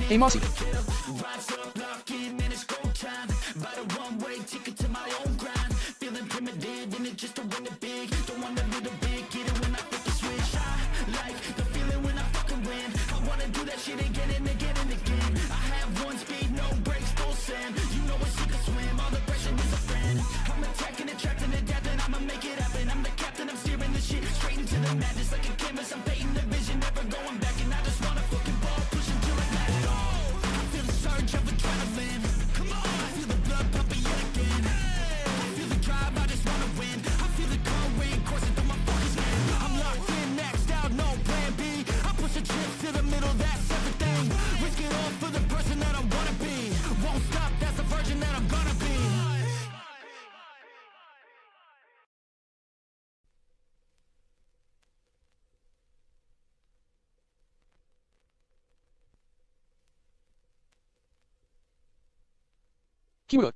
Hey Mossy. Kiwa.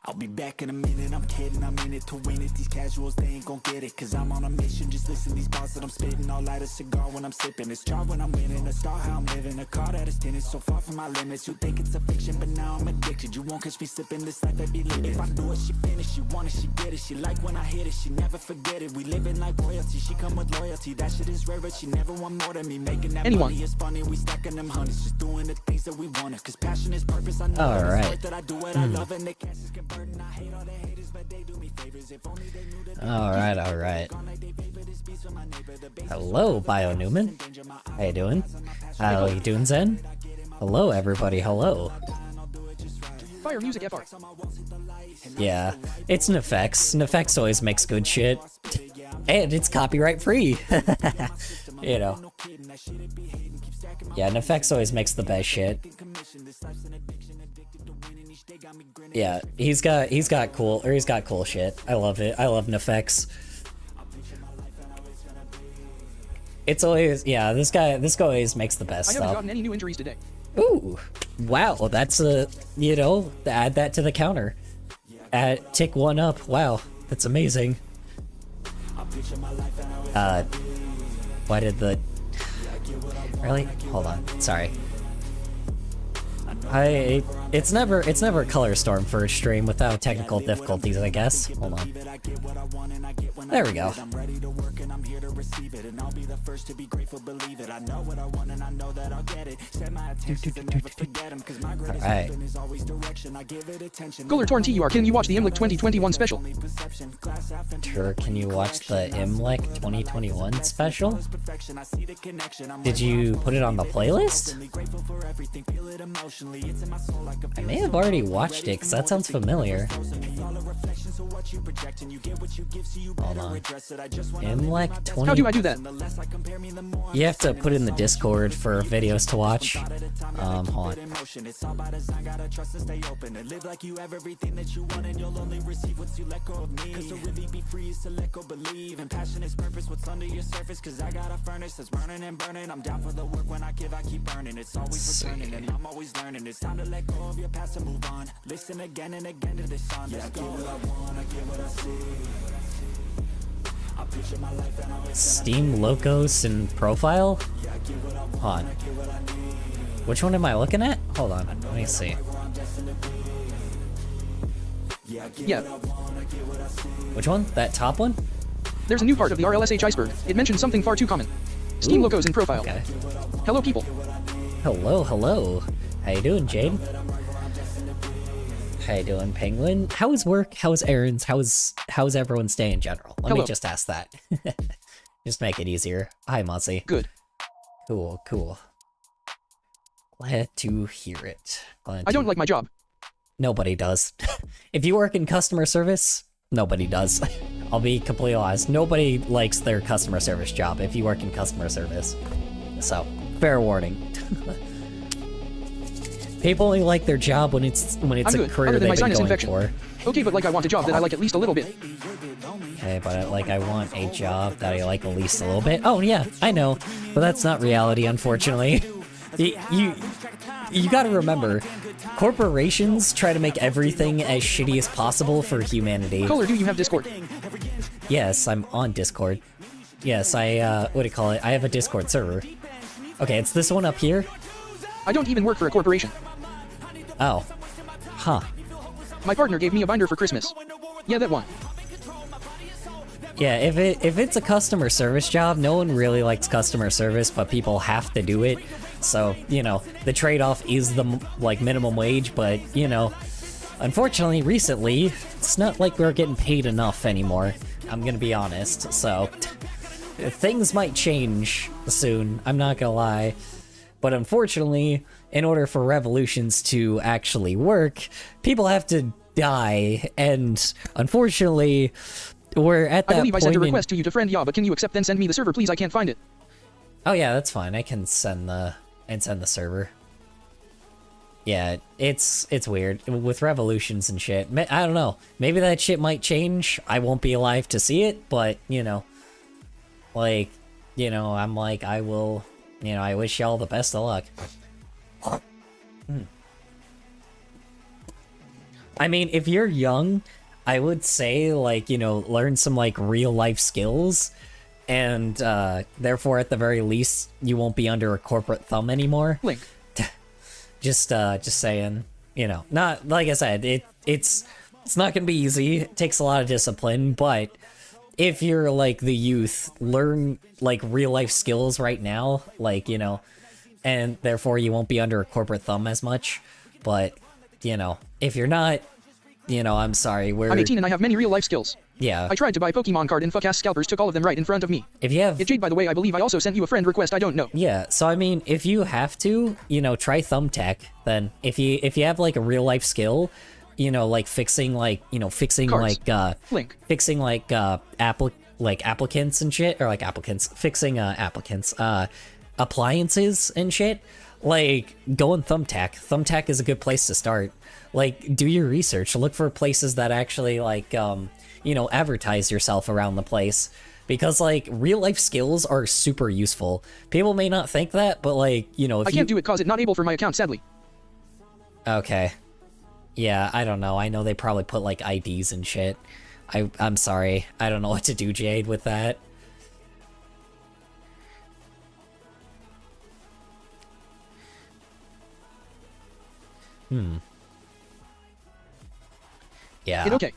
I'll be back in a minute, I'm kidding, I'm in it to win it. These casuals, they ain't gon' get it, cause I'm on a mission. Just listen, these bars that I'm spitting, I'll light a cigar when I'm sipping. It's jar when I'm winning, a star how I'm living, a car that is tinted, so far from my limits. You think it's a fiction, but now I'm addicted. You won't catch me slipping, this life I be living. If I do it, she finish, she want it, she get it. She like when I hit it, she never forget it. We living like royalty, she come with loyalty. That shit is rare, but she never want more than me. Making that money is funny, we stacking them honeys. Just doing the things that we wanted, cause passion is purpose. I know that it's worth that I do what I love, and the cash is converting. I hate all the haters, but they do me favors. If only they knew that. Alright. Hello, Bio Newman. How you doing? How you doing, Zen? Hello, everybody. Hello. Fire music FR. Yeah, it's Nefex. Nefex always makes good shit. And it's copyright free. You know. Yeah, Nefex always makes the best shit. Yeah, he's got cool shit. I love it. I love Nefex. It's always, yeah, this guy always makes the best stuff. I haven't gotten any new injuries today. Ooh, wow, that's you know, add that to the counter. Tick one up. Wow, that's amazing. Why did the... Really? Hold on, sorry. It's never color storm for a stream without technical difficulties, I guess. Hold on. There we go. Alright. Goler Torn TUR, can you watch the IMLIC 2021 special? Sure, can you watch the IMLEC 2021 special? Did you put it on the playlist? I may have already watched it, because that sounds familiar. Hold on. IMLEC 20... How do I do that? You have to put in the Discord for videos to watch. Hold on. Let's see. Steam Locos and profile? Hold on. Which one am I looking at? Hold on, let me see. Yeah. Which one? That top one? There's a new part of the RLSH iceberg. It mentions something far too common. Steam logos in profile. Okay. Hello people. Hello. How you doing, Jade? How you doing, Penguin? How is work? How is errands? How's everyone's day in general? Let me just ask that. Just make it easier. Hi, Mossy. Good. Cool. Glad to hear it. I don't like my job. Nobody does. If you work in customer service, nobody does. I'll be completely honest. Nobody likes their customer service job if you work in customer service. So, fair warning. People only like their job when it's a career they've been going for. Okay, but like I want a job that I like at least a little bit. okay, but like I want a job that I like at least a little bit. Oh yeah, I know, but that's not reality, unfortunately. You gotta remember, corporations try to make everything as shitty as possible for humanity. Kohler, do you have Discord? Yes, I'm on Discord. Yes, what do you call it? I have a Discord server. Okay, it's this one up here. I don't even work for a corporation. Oh. Huh. My partner gave me a binder for Christmas. Yeah, that one. Yeah, if it's a customer service job, no one really likes customer service, but people have to do it. So, you know, the trade-off is the, like, minimum wage, but, you know, unfortunately, recently, it's not like we're getting paid enough anymore. I'm gonna be honest, so things might change soon, I'm not gonna lie. But unfortunately, in order for revolutions to actually work, people have to die, and unfortunately, we're at that I believe I point sent a request to you to friend but can you accept then send me the server please? I can't find it. Oh yeah, that's fine. I can send the server. Yeah, it's weird with revolutions and shit. I don't know. Maybe that shit might change. I won't be alive to see it, but you know, like, you know, I'm like, I will. You know, I wish y'all the best of luck. I mean, if you're young, I would say, like, you know, learn some, like, real-life skills, and, therefore, at the very least, you won't be under a corporate thumb anymore. Link. Just saying, you know, not, like I said, it's not gonna be easy, it takes a lot of discipline, but if you're, like, the youth, learn, like, real-life skills right now, like, you know, and therefore you won't be under a corporate thumb as much, but, you know, if you're not, you know, I'm sorry, I'm 18 and I have many real-life skills. Yeah. I tried to buy Pokemon card and fuck-ass scalpers took all of them right in front of me. If you have... Jade, by the way, I believe I also sent you a friend request, I don't know. Yeah, so I mean, if you have to, you know, try Thumbtack, then if you have, like, a real-life skill, you know, like, fixing, like, you know, fixing, Cards. like, Link. fixing, like, applicants and shit, or, like, fixing, appliances and shit, like, go on Thumbtack. Thumbtack is a good place to start. Like, do your research, look for places that actually, like, you know, advertise yourself around the place, because, like, real-life skills are super useful. People may not think that, but, like, you know, if I can't do it cause it's not able for my account, sadly. Okay. Yeah, I don't know. I know they probably put, like, IDs and shit. I'm sorry. I don't know what to do, Jade, with that. Yeah. Hit okay.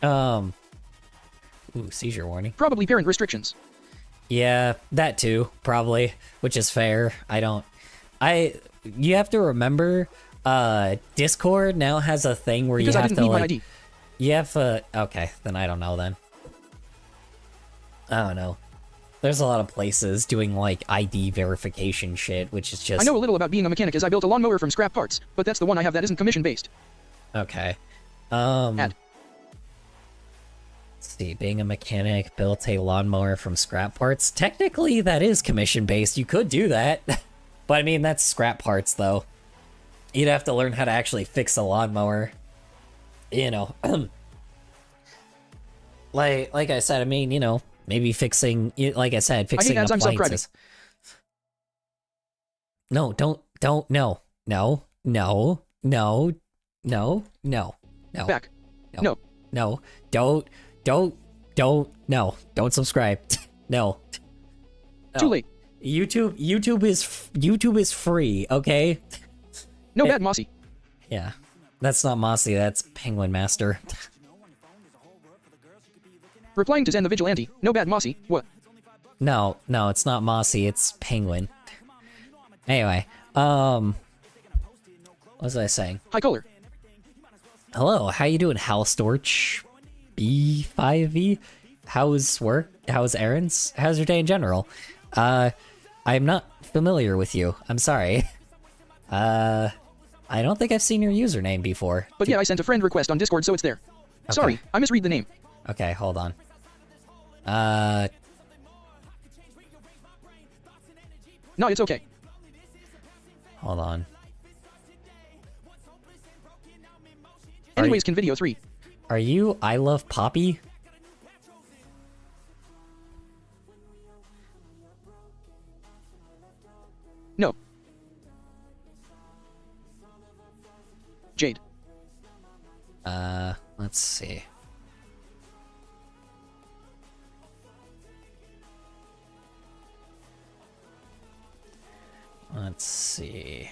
Ooh, seizure warning. Probably parent restrictions. Yeah, that too, probably, which is fair. You have to remember, Discord now has a thing where Because you I have didn't to, need my like, ID. you have to, okay, then I don't know then. I don't know. There's a lot of places doing, like, ID verification shit, which is just... I know a little about being a mechanic as I built a lawnmower from scrap parts, but that's the one I have that isn't commission-based. Okay. Add. Let's see, being a mechanic, built a lawnmower from scrap parts. Technically, that is commission-based. You could do that. But, I mean, that's scrap parts, though. You'd have to learn how to actually fix a lawnmower. You know. like I said, I mean, you know, maybe fixing... Like I said, fixing ads, I'm appliances. No, don't, no. No, no, no, no, no, no. Back. No. No. Don't, no. Don't subscribe. No. Too late. YouTube is free, okay? No bad, Mossy. Yeah. That's not Mossy, that's Penguin Master. Replying to Zen the Vigilante. No bad, Mossy. What? No, it's not Mossy, it's Penguin. Anyway, what was I saying? Hi, Kohler. Hello, how you doing, Hal Storch? B5V? How's work? How's errands? How's your day in general? I'm not familiar with you. I'm sorry. I don't think I've seen your username before. But yeah, I sent a friend request on Discord, so it's there. Okay. Sorry, I misread the name. Okay, hold on. No, it's okay. Hold on. Anyways, can video 3. Are you I Love Poppy? No. Jade. Let's see. Let's see.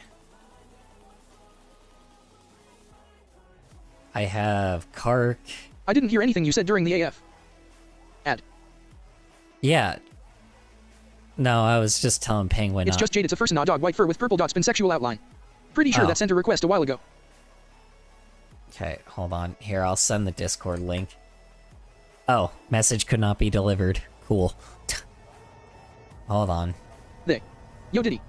I have Kark. I didn't hear anything you said during the AF. Ad. Yeah. No, I was just telling Penguin. It's just Jade. It's a first nod dog white fur with purple dots pansexual outline. Pretty sure Oh. that sent a request a while ago. Okay, hold on. Here, I'll send the Discord link. Oh, message could not be delivered. Cool. Hold on. They. Yo Diddy.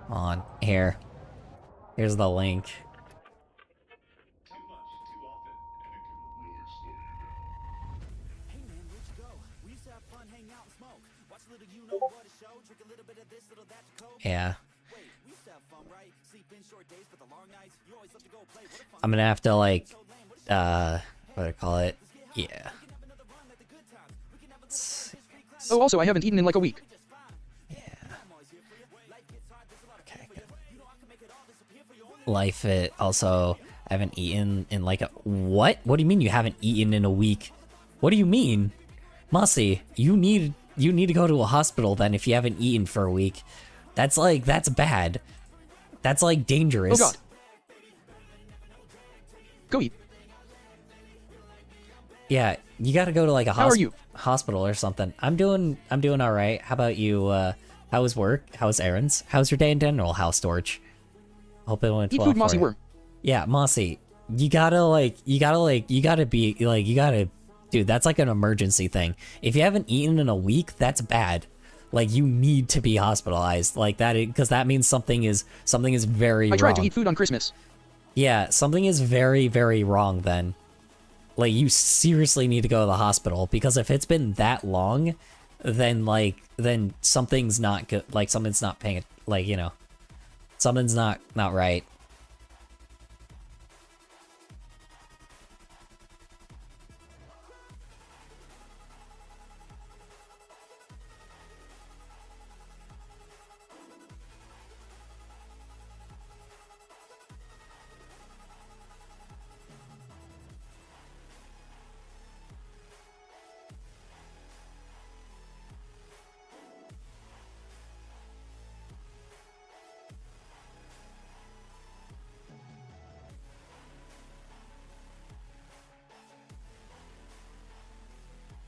Hold on. Here. Here's the link. Yeah. I'm gonna have to, like, what do I call it? Yeah. Oh, also, I haven't eaten in like a week. Okay, good. Life It. Also, I haven't eaten in like a... What? What do you mean you haven't eaten in a week? What do you mean? Mossy, you need to go to a hospital then if you haven't eaten for a week. That's like, that's bad. That's like dangerous. Oh god. Go eat. Yeah, you gotta go to like a How are you? hospital or something. I'm doing alright. How about you? How was work? How was errands? How's your day in general, House Storage? Hope it went Eat well food, for Mossy you. worm. Yeah, Mossy, you gotta dude, that's like an emergency thing. If you haven't eaten in a week, that's bad. Like, you need to be hospitalized like that, because that means something is very wrong. I tried to eat food on Christmas. Yeah, something is very, very wrong then. Like, you seriously need to go to the hospital, because if it's been that long, then something's not good. Like, something's not paying it, like, you know, something's not right.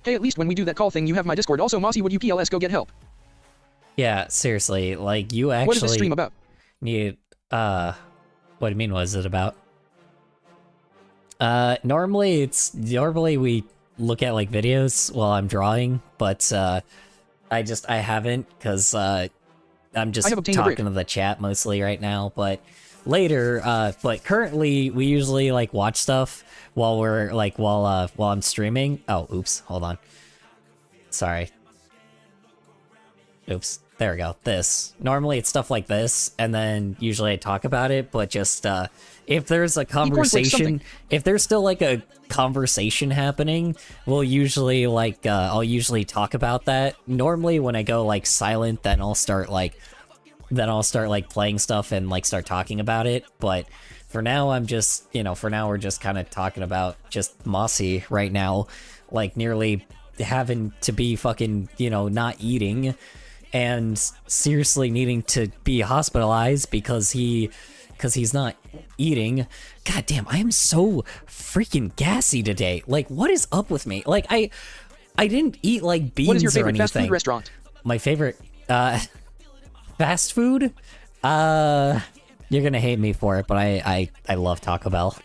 Hey, at least when we do that call thing, you have my Discord. Also, Mossy, would you PLS go get help? Yeah, seriously, like, you actually What is this stream about? need, what do you mean, what is it about? Normally we look at, like, videos while I'm drawing, but, I haven't, because, I'm just I have obtained a brick. talking to the chat mostly right now, but later, but currently, we usually, like, watch stuff while we're, like, while I'm streaming. Oh, oops, hold on. Sorry. Oops, there we go. This. Normally it's stuff like this, and then usually I talk about it, but just, if there's a conversation, if there's still, like, a conversation happening, we'll usually, like, I'll usually talk about that. Normally when I go, like, silent, then I'll start, like, playing stuff and, like, start talking about it, but for now, I'm just, you know, for now we're just kind of talking about just Mossy right now, like, nearly having to be fucking, you know, not eating, and seriously needing to be hospitalized because he's not eating. God damn, I am so freaking gassy today. Like, what is up with me? Like, I didn't eat, like, beans or anything. What is your favorite fast food restaurant? My favorite, fast food? You're gonna hate me for it, but I love Taco Bell.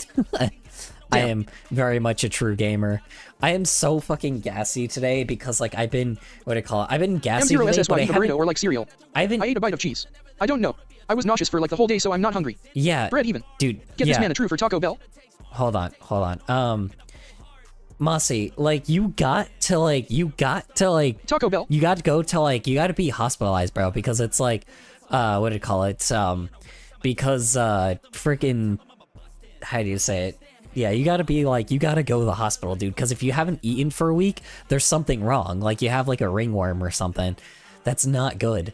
I am very much a true gamer. I am so fucking gassy today because, like, I've been, what do I call it? I've been gassy today, but I eat a burrito or like cereal. I ate a bite of cheese. I don't know. I was nauseous for like the whole day, so I'm not hungry. Yeah. Bread even. Dude, Get this man a true for Taco Bell. Hold on. Mossy, like, you got to Taco Bell. you got to go to, like, you got to be hospitalized, bro, because it's like, what do you call it? Because, freaking, how do you say it? Yeah, you gotta be, like, you gotta go to the hospital, dude, because if you haven't eaten for a week, there's something wrong. Like, you have, like, a ringworm or something. That's not good.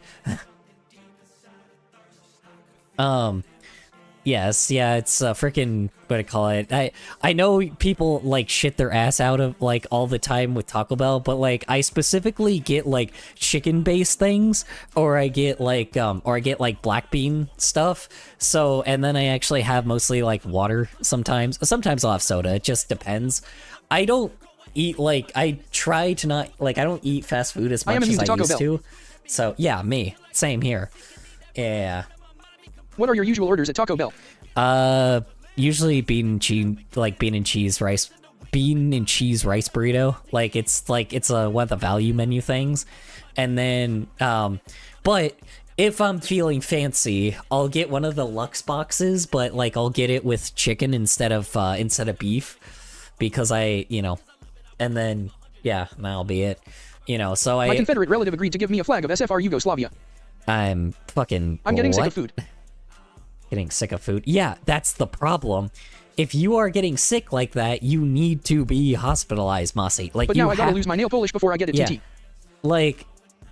Yes, yeah, it's freaking what do I call it? I know people like shit their ass out of like all the time with Taco Bell, but like I specifically get like chicken based things, or I get like black bean stuff. So and then I actually have mostly like water sometimes. Sometimes I'll have soda. It just depends. I don't eat like I try to not like I don't eat fast food as much am as immune to I Taco used Bell. to. So yeah, me. Same here. Yeah. What are your usual orders at Taco Bell? Usually bean and cheese rice burrito. Like it's one of the value menu things. And then but if I'm feeling fancy, I'll get one of the Lux boxes, but like I'll get it with chicken instead of beef because and then yeah, that'll be it. So My Confederate relative agreed to give me a flag of SFR Yugoslavia. I'm getting sick what? of food. Getting sick of food. Yeah, that's the problem. If you are getting sick like that, you need to be hospitalized, Mossy. Like, But now I gotta lose my nail polish before I get it, yeah. TT. Like,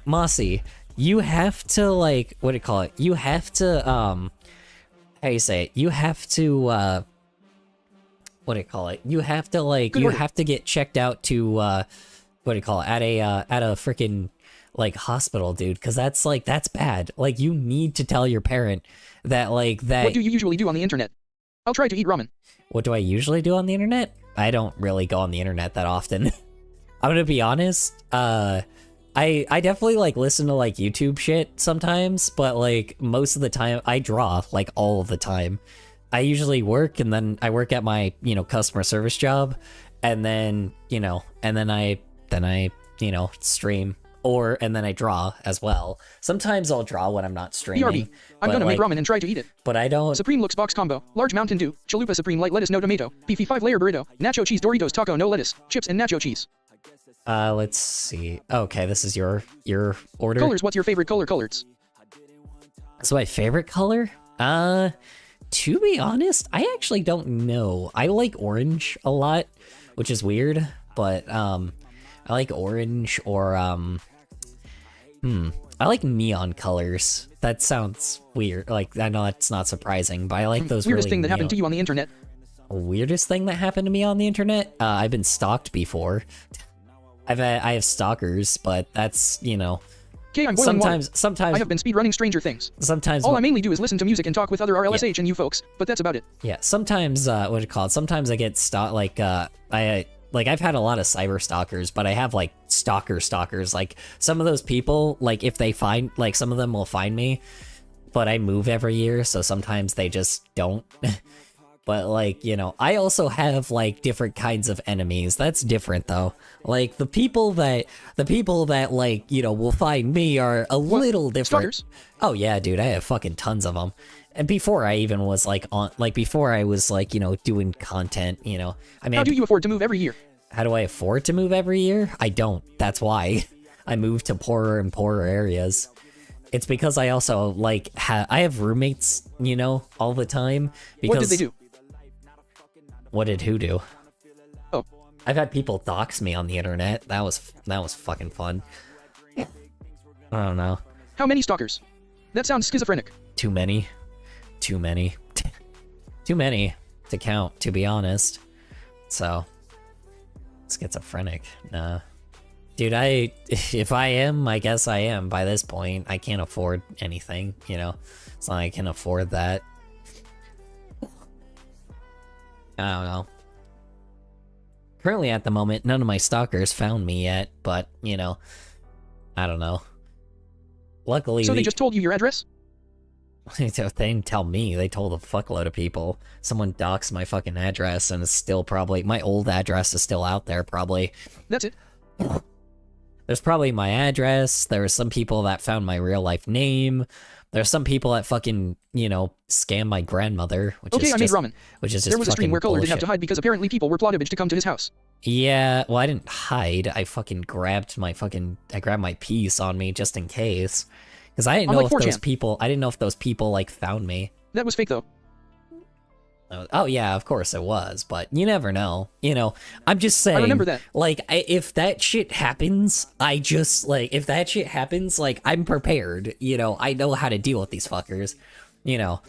Mossy, you have to, like, what do you call it? You have to, how do you say it? You have to, what do you call it? You have to, like, Good you order. have to get checked out to, what do you call it? At a freaking, like, hospital, dude. Because that's bad. Like, you need to tell your parent that, like, that... What do you usually do on the internet? I'll try to eat ramen. What do I usually do on the internet? I don't really go on the internet that often. I'm gonna be honest. I definitely like listen to like YouTube shit sometimes, but like most of the time I draw like all of the time. I usually work and then I work at my, customer service job and then, I stream and then I draw as well. Sometimes I'll draw when I'm not streaming. BRB. I'm but, gonna make like, ramen and try to eat it. But I don't. Supreme Looks Box Combo. Large Mountain Dew. Chalupa Supreme Light Lettuce No Tomato. Beefy 5-layer burrito. Nacho Cheese Doritos Taco No Lettuce. Chips and nacho cheese. Let's see. Okay, this is your order. Colors, what's your favorite color? Colors. So my favorite color? To be honest, I actually don't know. I like orange a lot, which is weird, but I like orange or I like neon colors. That sounds weird. Like, I know that's not surprising, but I like those Weirdest really thing that happened to you on the internet. Weirdest thing that happened to me on the internet? I've been stalked before. I have stalkers, but that's, Okay, I'm boiling water. sometimes I have been speedrunning Stranger Things. sometimes All I mainly do is listen to music and talk with other RLSH and you folks, but that's about it. yeah, sometimes what do you call it? Sometimes I get I've had a lot of cyber stalkers, but I have like stalkers. Like some of those people, like if they find, like some of them will find me, but I move every year, so sometimes they just don't. But like, I also have like different kinds of enemies. That's different though. Like the people that like, will find me are a little different. Stalkers? Oh yeah, dude, I have fucking tons of them. And before I even was like before I was like, doing content, I mean, How do you afford to move every year? how do I afford to move every year? I don't. That's why I move to poorer and poorer areas. It's because I also like I have roommates, all the time. Because What did they do? What did who do? Oh. I've had people dox me on the internet. That was fucking fun. I don't know. How many stalkers? That sounds schizophrenic. Too many. Too many to count, to be honest. So, schizophrenic. Nah. Dude, if I am, I guess I am. By this point, I can't afford anything, It's not like I can afford that. I don't know. Currently, at the moment, none of my stalkers found me yet, but, I don't know. Luckily, So they just told you your address? they didn't tell me. They told a fuckload of people. Someone doxed my fucking address, and it's still probably... My old address is still out there, probably. That's it. There's probably my address. There are some people that found my real-life name. There's some people that fucking, scam my grandmother, which Okay, is I made just... ramen. Which is just There was a stream fucking where Color did have bullshit. to hide because apparently people were plotted to come to his house. Yeah, well, I didn't hide. I fucking grabbed my piece on me just in case. Because I didn't know Unlike if those 4chan. people, I didn't know if those people, like, found me. That was fake though. Oh, yeah, of course it was, but you never know. I'm just saying. I remember that. Like, if that shit happens, I'm prepared. I know how to deal with these fuckers. you know,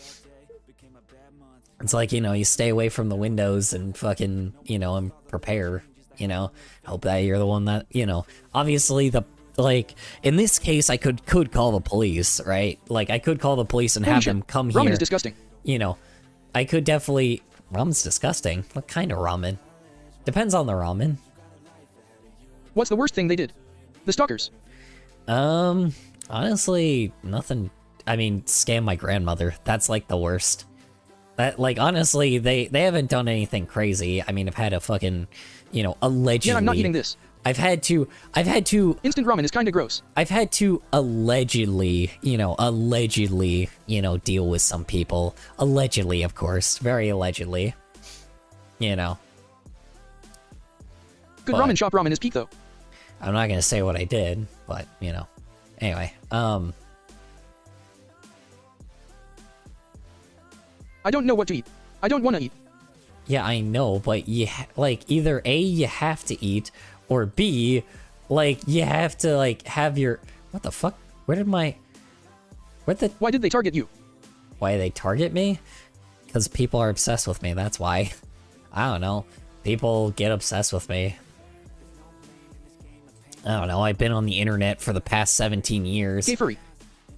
it's like, you know, you stay away from the windows and fucking, you know, and prepare, you know, hope that you're the one that, you know, obviously like, in this case, I could call the police, right? Like, I could call the police and Holy have shit. them come Ramen here. is disgusting. You know, I could definitely... Ramen's disgusting. What kind of ramen? Depends on the ramen. What's the worst thing they did? The stalkers. Honestly, nothing. I mean, scam my grandmother. That's like the worst. That, like, honestly, they haven't done anything crazy. I mean, I've had a fucking, you know, allegedly. Yeah, I'm not eating this. I've had to. Instant ramen is kinda gross. I've had to allegedly, you know, deal with some people. Allegedly, of course, very allegedly. You know. Good But- ramen shop ramen is peak though. I'm not gonna say what I did, but you know. Anyway, I don't know what to eat. I don't want to eat. yeah, I know, but like either A, you have to eat, or B, like you have to like have your what the fuck? Why did Why did they target you? why they target me? Because people are obsessed with me. That's why. I don't know. People get obsessed with me. I don't know. I've been on the internet for the past 17 years. Gay furry.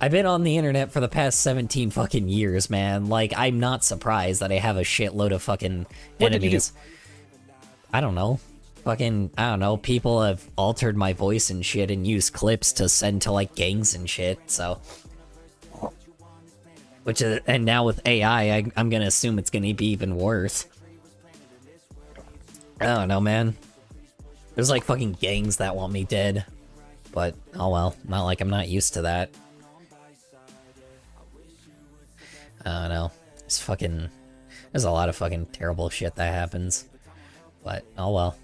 I've been on the internet for the past 17 fucking years, man. Like, I'm not surprised that I have a shitload of fucking What did you enemies. I don't know. Fucking, I don't know. People have altered my voice and shit and used clips to send to, like, gangs and shit, so. Which is, and now with AI, I'm gonna assume it's gonna be even worse. I don't know, man. There's, like, fucking gangs that want me dead. But, oh well. Not like I'm not used to that. I don't know. It's fucking... There's a lot of fucking terrible shit that happens. But, oh well.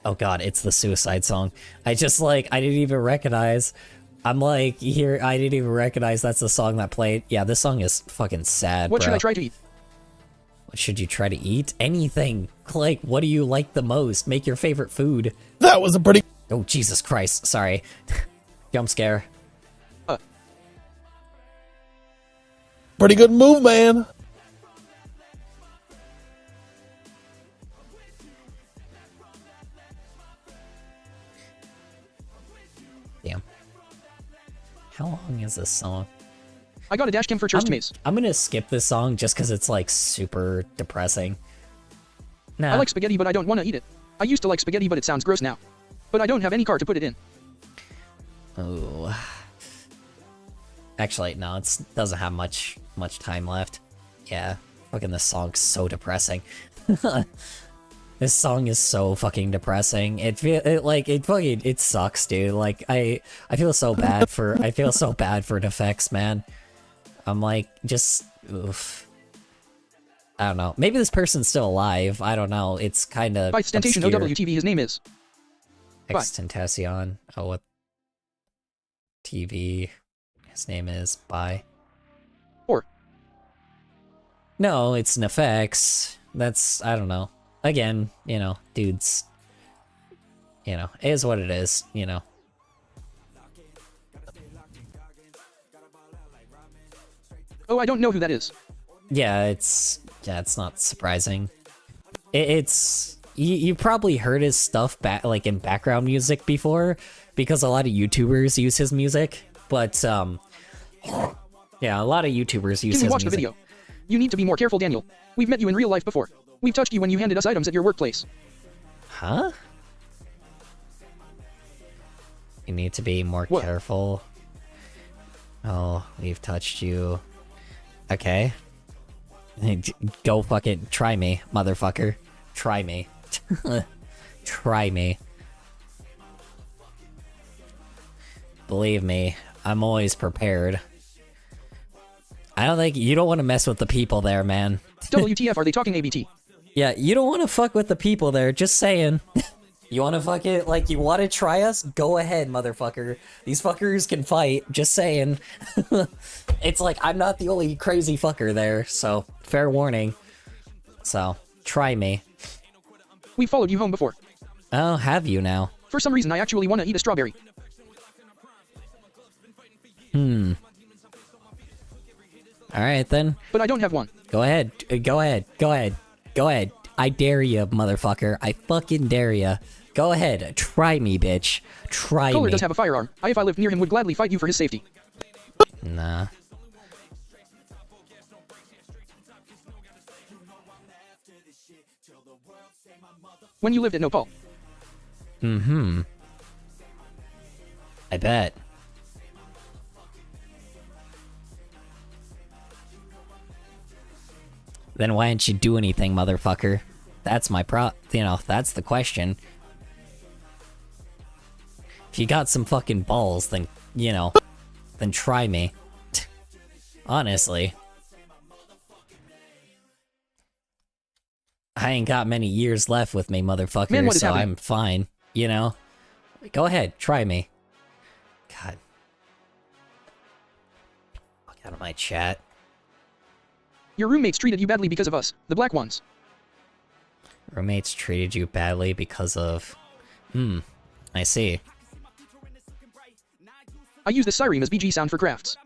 Oh god, it's the Suicide Song. I just, like, I didn't even recognize... I'm like, here, I didn't even recognize that's the song that played. Yeah, this song is fucking sad, What bro. should I try to eat? What should you try to eat? Anything. Like, what do you like the most? Make your favorite food. That was a pretty Oh, Jesus Christ. Sorry. Jump scare. good move, man. Damn. How long is this song? I got a dash cam for Church Maze. I'm gonna skip this song just because it's, like, super depressing. Nah. I like spaghetti, but I don't want to eat it. I used to like spaghetti, but it sounds gross now. But I don't have any car to put it in. Oh. Actually, no, it doesn't have much time left. Yeah. Fucking this song's so depressing. This song is so fucking depressing. It sucks, dude. Like, I feel so bad for NFX, man. I'm like, just, oof. I don't know. Maybe this person's still alive. I don't know. It's kind of By Stentation OWTV, his name is. Bye. Extentacion. Oh, what? TV. His name is Bye. Or. No, it's NFX. That's, I don't know. Again, you know, dudes. You know, it is what it is, you know. Oh, I don't know who that is. Yeah, it's not surprising. It's you probably heard his stuff like in background music before because a lot of YouTubers use his music, but yeah, a lot of YouTubers use Can we his watch the music. video? You need to be more careful, Daniel. We've met you in real life before. We've touched you when you handed us items at your workplace. Huh? You need to be more What? careful. Oh, we've touched you. Okay. Go fucking try me, motherfucker. Try me. Try me. Believe me, I'm always prepared. I don't think you don't want to mess with the people there, man. WTF, are they talking ABT? Yeah, you don't want to fuck with the people there, just saying. You want to fuck it, like, you want to try us? Go ahead, motherfucker. These fuckers can fight, just saying. It's like, I'm not the only crazy fucker there, so, fair warning. So, try me. We followed you home before. Oh, have you now? For some reason, I actually want to eat a strawberry. Alright then. But I don't have one. Go ahead. Go ahead. Go ahead. Go ahead. I dare you, motherfucker. I fucking dare you. Go ahead. Try me, bitch. Try Kohler me. does have a firearm. If I lived near him, would gladly fight you for his safety. Nah. When you lived at Nopal. Mm-hmm. I bet. Then why didn't you do anything, motherfucker? That's my that's the question. If you got some fucking balls, then, then try me. Honestly. I ain't got many years left with me, motherfucker, Man, what is so happening? I'm fine, Go ahead, try me. God. Fuck out of my chat. Your roommates treated you badly because of us, the black ones. Roommates treated you badly because of... I see. I use the Cyrene as BG sound for crafts.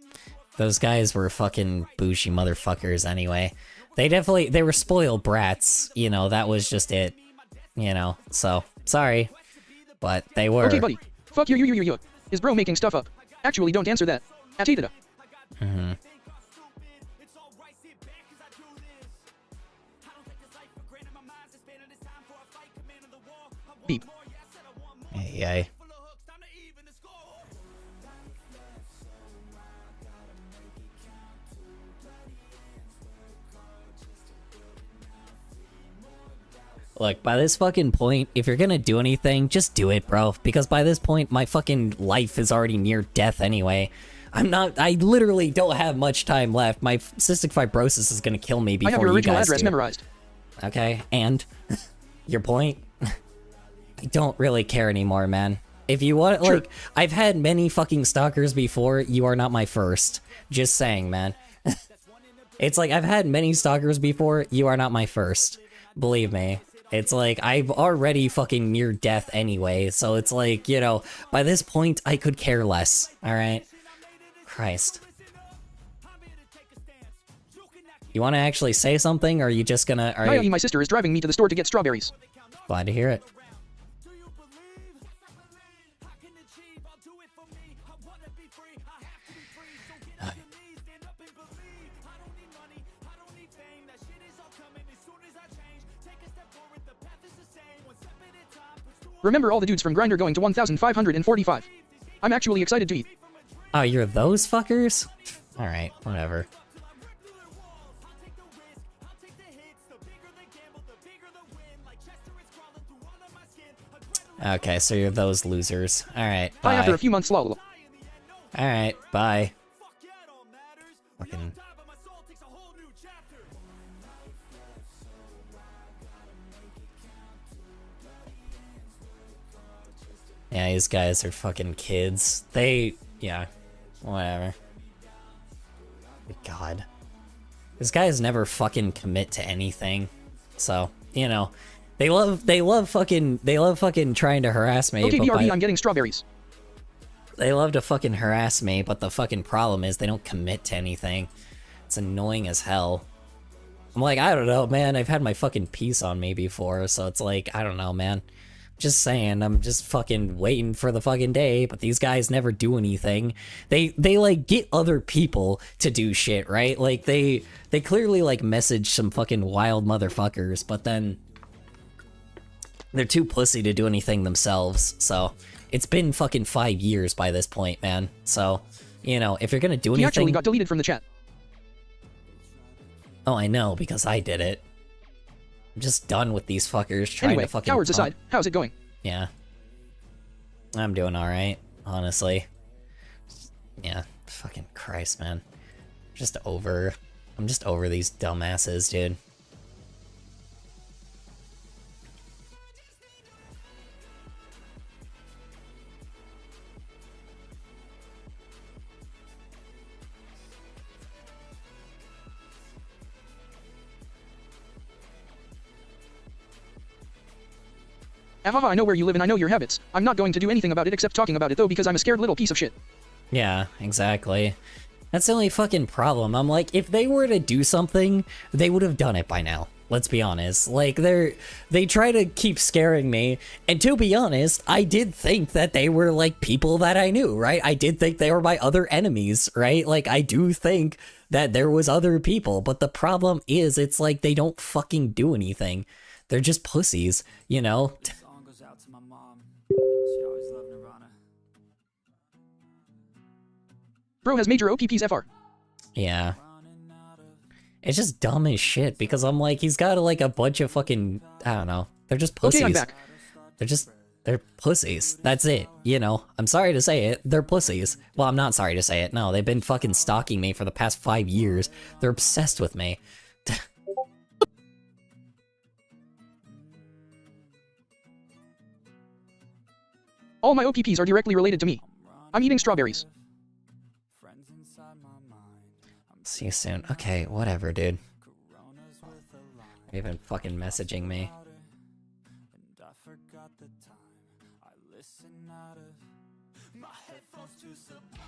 Those guys were fucking bougie motherfuckers anyway. They were spoiled brats, that was just it. So, sorry. But they were. Okay, buddy. Fuck you. Is bro making stuff up? Actually, don't answer that. Atita. Mm-hmm. Beep. Hey. Look, by this fucking point, if you're gonna do anything, just do it, bro. Because by this point, my fucking life is already near death anyway. I literally don't have much time left. My cystic fibrosis is gonna kill me before I have your original guys address do. memorized. Okay, and? Your point? I don't really care anymore, man. If you want, Sure. like, I've had many fucking stalkers before, you are not my first. Just saying, man. It's like, I've had many stalkers before, you are not my first. Believe me. It's like, I'm already fucking near death anyway, so it's like, by this point, I could care less, alright? Christ. You want to actually say something, or are you just gonna... Naya, my sister is driving me to the store to get strawberries. Glad to hear it. Remember all the dudes from Grindr going to 1,545. I'm actually excited to eat. Oh, you're those fuckers? Alright, whatever. Okay, so you're those losers. Alright, Bye bye. after a few months, lol. Alright, bye. Fucking... Yeah, these guys are fucking kids. Yeah, whatever. God. These guys never fucking commit to anything. So, they love fucking trying to harass me. Okay, but BRB, I'm getting strawberries. they love to fucking harass me, but the fucking problem is they don't commit to anything. It's annoying as hell. I'm like, I don't know, man. I've had my fucking piece on me before, so it's like, I don't know, man. Just saying, I'm just fucking waiting for the fucking day, but these guys never do anything. They like get other people to do shit, right? Like they clearly like message some fucking wild motherfuckers, but then they're too pussy to do anything themselves. So it's been fucking 5 years by this point, man. So, if you're gonna do anything... He actually got deleted from the chat. Oh, I know, because I did it. I'm just done with these fuckers trying Anyway, to fucking... cowards aside, how's it going? Yeah. I'm doing alright, honestly. Yeah, fucking Christ, man. I'm just over these dumbasses, dude. I know where you live and I know your habits. I'm not going to do anything about it except talking about it though because I'm a scared little piece of shit. Yeah, exactly. That's the only fucking problem. I'm like, if they were to do something, they would have done it by now. Let's be honest. Like, they try to keep scaring me, and to be honest, I did think that they were, like, people that I knew, right? I did think they were my other enemies, right? Like, I do think that there was other people, but the problem is, it's like, they don't fucking do anything. They're just pussies, you know? Song goes out to my mom. She always loved Nirvana. Bro has major OPPs FR. Yeah. It's just dumb as shit, because I'm like, he's got like a bunch of fucking, I don't know, they're just pussies. Okay, I'm back. They're pussies. That's it, you know? I'm sorry to say it, they're pussies. Well, I'm not sorry to say it, no, they've been fucking stalking me for the past 5 years. They're obsessed with me. All my OPPs are directly related to me. I'm eating strawberries. Friends inside my mind. See you soon. Okay, whatever, dude. They've been fucking messaging me. And I forgot the time I listen out of my headphones to supply.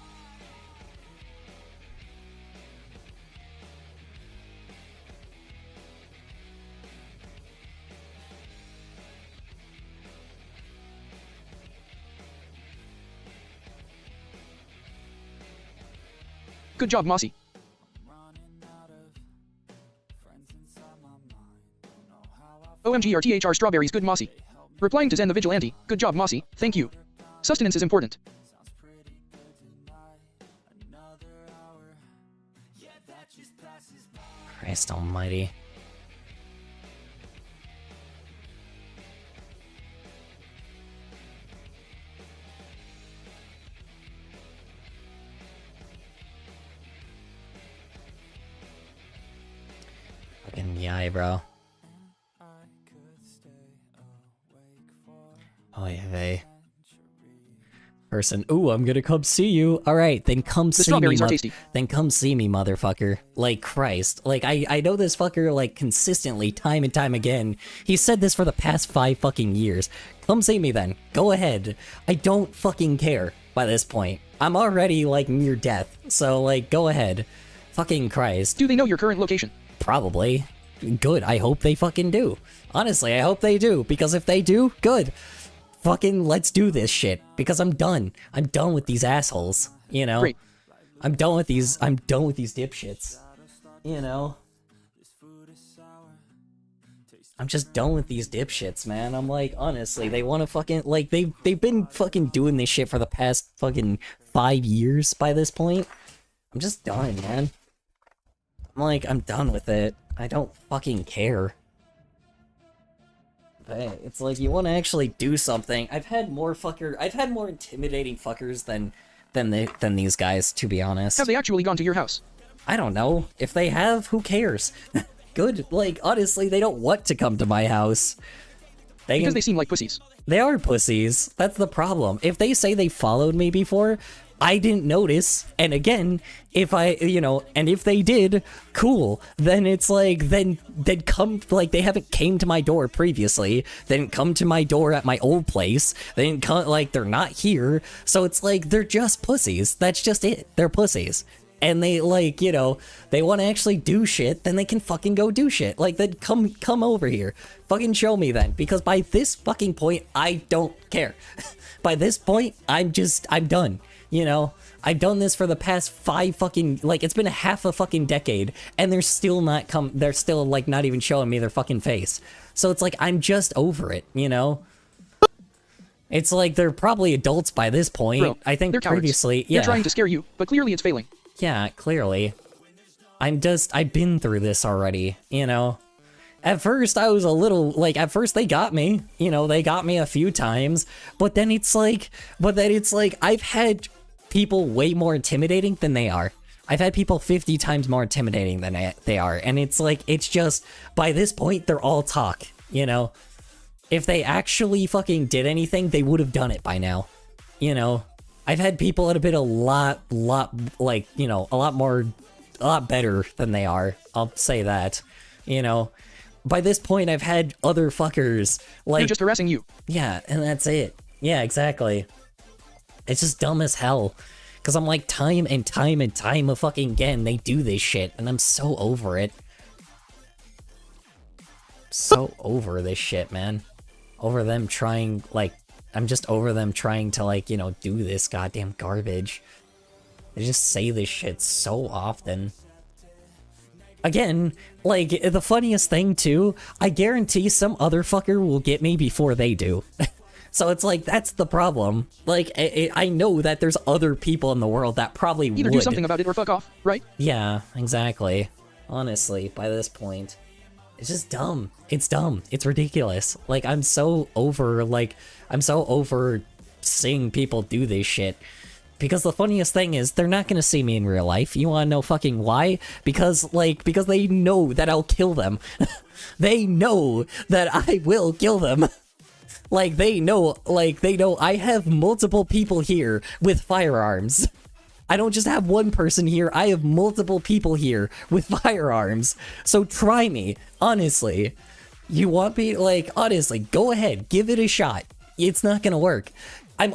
Good job, Mossy. OMG RTHR strawberries, good Mossy. Replying to Zen the Vigilante, good job Mossy, thank you. Sustenance is important. Christ almighty. Fucking yay, bro. Oh yeah, they. Person, ooh, I'm gonna come see you. All right, then come see me. Strawberries are tasty. Then come see me, motherfucker. Like Christ, like I know this fucker like consistently, time and time again. He said this for the past 5 fucking years. Come see me then. Go ahead. I don't fucking care by this point. I'm already like near death, so like go ahead. Fucking Christ. Do they know your current location? Probably. Good. I hope they fucking do. Honestly, I hope they do, because if they do, good. Fucking let's do this shit, because I'm done. I'm done with these assholes, you know? Great. I'm done with these dipshits, you know? I'm just done with these dipshits, man. I'm like, honestly, they want to fucking, like, they've been fucking doing this shit for the past fucking 5 years by this point. I'm just done, man. I'm like, I'm done with it. I don't fucking care. But it's like, you want to actually do something. I've had more intimidating fuckers than these guys, to be honest. Have they actually gone to your house? I don't know. If they have, who cares? Good. Like, honestly, they don't want to come to my house. Because they seem like pussies. They are pussies. That's the problem. If they say they followed me before, I didn't notice, and again, if if they did, cool, then it's like, then come, like, they haven't came to my door previously, they didn't come to my door at my old place, they didn't come, like, they're not here, so it's like, they're just pussies, that's just it, they're pussies. And they, like, they want to actually do shit, then they can fucking go do shit. Like, then come over here. Fucking show me then. Because by this fucking point, I don't care. By this point, I'm done. I've done this for the past 5 fucking, like, it's been a half a fucking decade, and they're still like, not even showing me their fucking face. So it's like, I'm just over it, It's like, they're probably adults by this point. Bro, I think they're cowards. previously, yeah. They're trying to scare you, but clearly it's failing. Yeah, clearly. I've been through this already, At first, I was a little, like, at first they got me, they got me a few times, but then it's like, I've had people way more intimidating than they are. I've had people 50 times more intimidating than they are, and it's like, it's just, by this point, they're all talk, If they actually fucking did anything, they would have done it by now, I've had people that have been a lot, like, a lot better than they are, I'll say that, By this point, I've had other fuckers, like... They're just harassing you. Yeah, and that's it. Yeah, exactly. It's just dumb as hell. Because I'm like, time and time and time of fucking again, they do this shit, and I'm so over it. So over this shit, man. Over them trying, like, I'm just over them trying to, like, you know, do this goddamn garbage. They just say this shit so often. Again, like, the funniest thing, too, I guarantee some other fucker will get me before they do. So it's like, that's the problem. Like, I know that there's other people in the world that probably Either would. do something about it or fuck off, right? Yeah, exactly. Honestly, by this point. It's just dumb. It's dumb. It's ridiculous. Like, I'm so over seeing people do this shit. Because the funniest thing is, they're not gonna see me in real life. You wanna know fucking why? Because they know that I'll kill them. They know that I will kill them. Like, they know I have multiple people here with firearms. I don't just have one person here, I have multiple people here with firearms. So try me, honestly. You want me, like, honestly, go ahead, give it a shot. It's not gonna work. I'm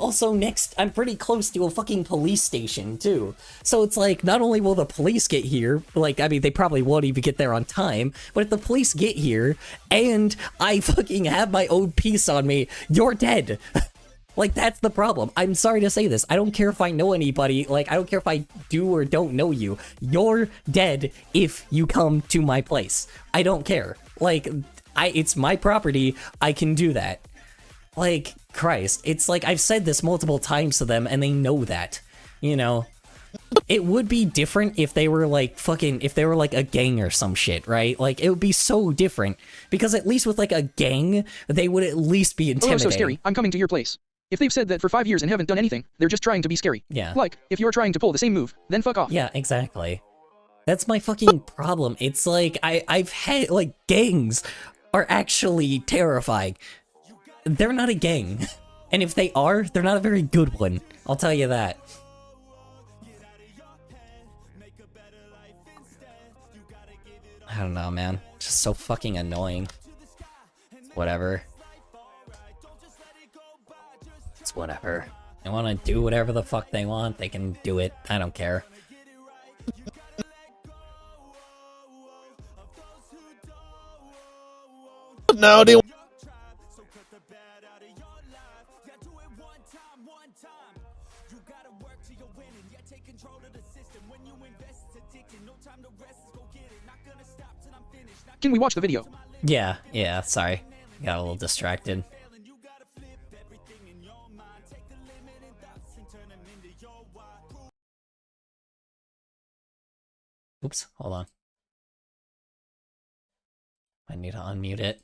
pretty close to a fucking police station, too. So it's like, not only will the police get here, like, I mean, they probably won't even get there on time, but if the police get here, and I fucking have my own piece on me, you're dead. Like, that's the problem. I'm sorry to say this. I don't care if I know anybody, like, I don't care if I do or don't know you. You're dead if you come to my place. I don't care. Like, it's my property, I can do that. Like, Christ, it's like, I've said this multiple times to them, and they know that, you know? It would be different if they were like if they were like a gang or some shit, right? Like, it would be so different. Because at least with like a gang, they would at least be intimidating. Oh, so scary, I'm coming to your place. If they've said that for 5 years and haven't done anything, they're just trying to be scary. Yeah. Like, if you're trying to pull the same move, then fuck off. Yeah, exactly. That's my fucking problem. It's like, I've had, like, gangs are actually terrifying. They're not a gang. And if they are, they're not a very good one. I'll tell you that. I don't know, man. Just so fucking annoying. Whatever. It's whatever. They want to do whatever the fuck they want, they can do it. I don't care. No, they Can we watch the video? Yeah, sorry. Got a little distracted. Oops, hold on. I need to unmute it.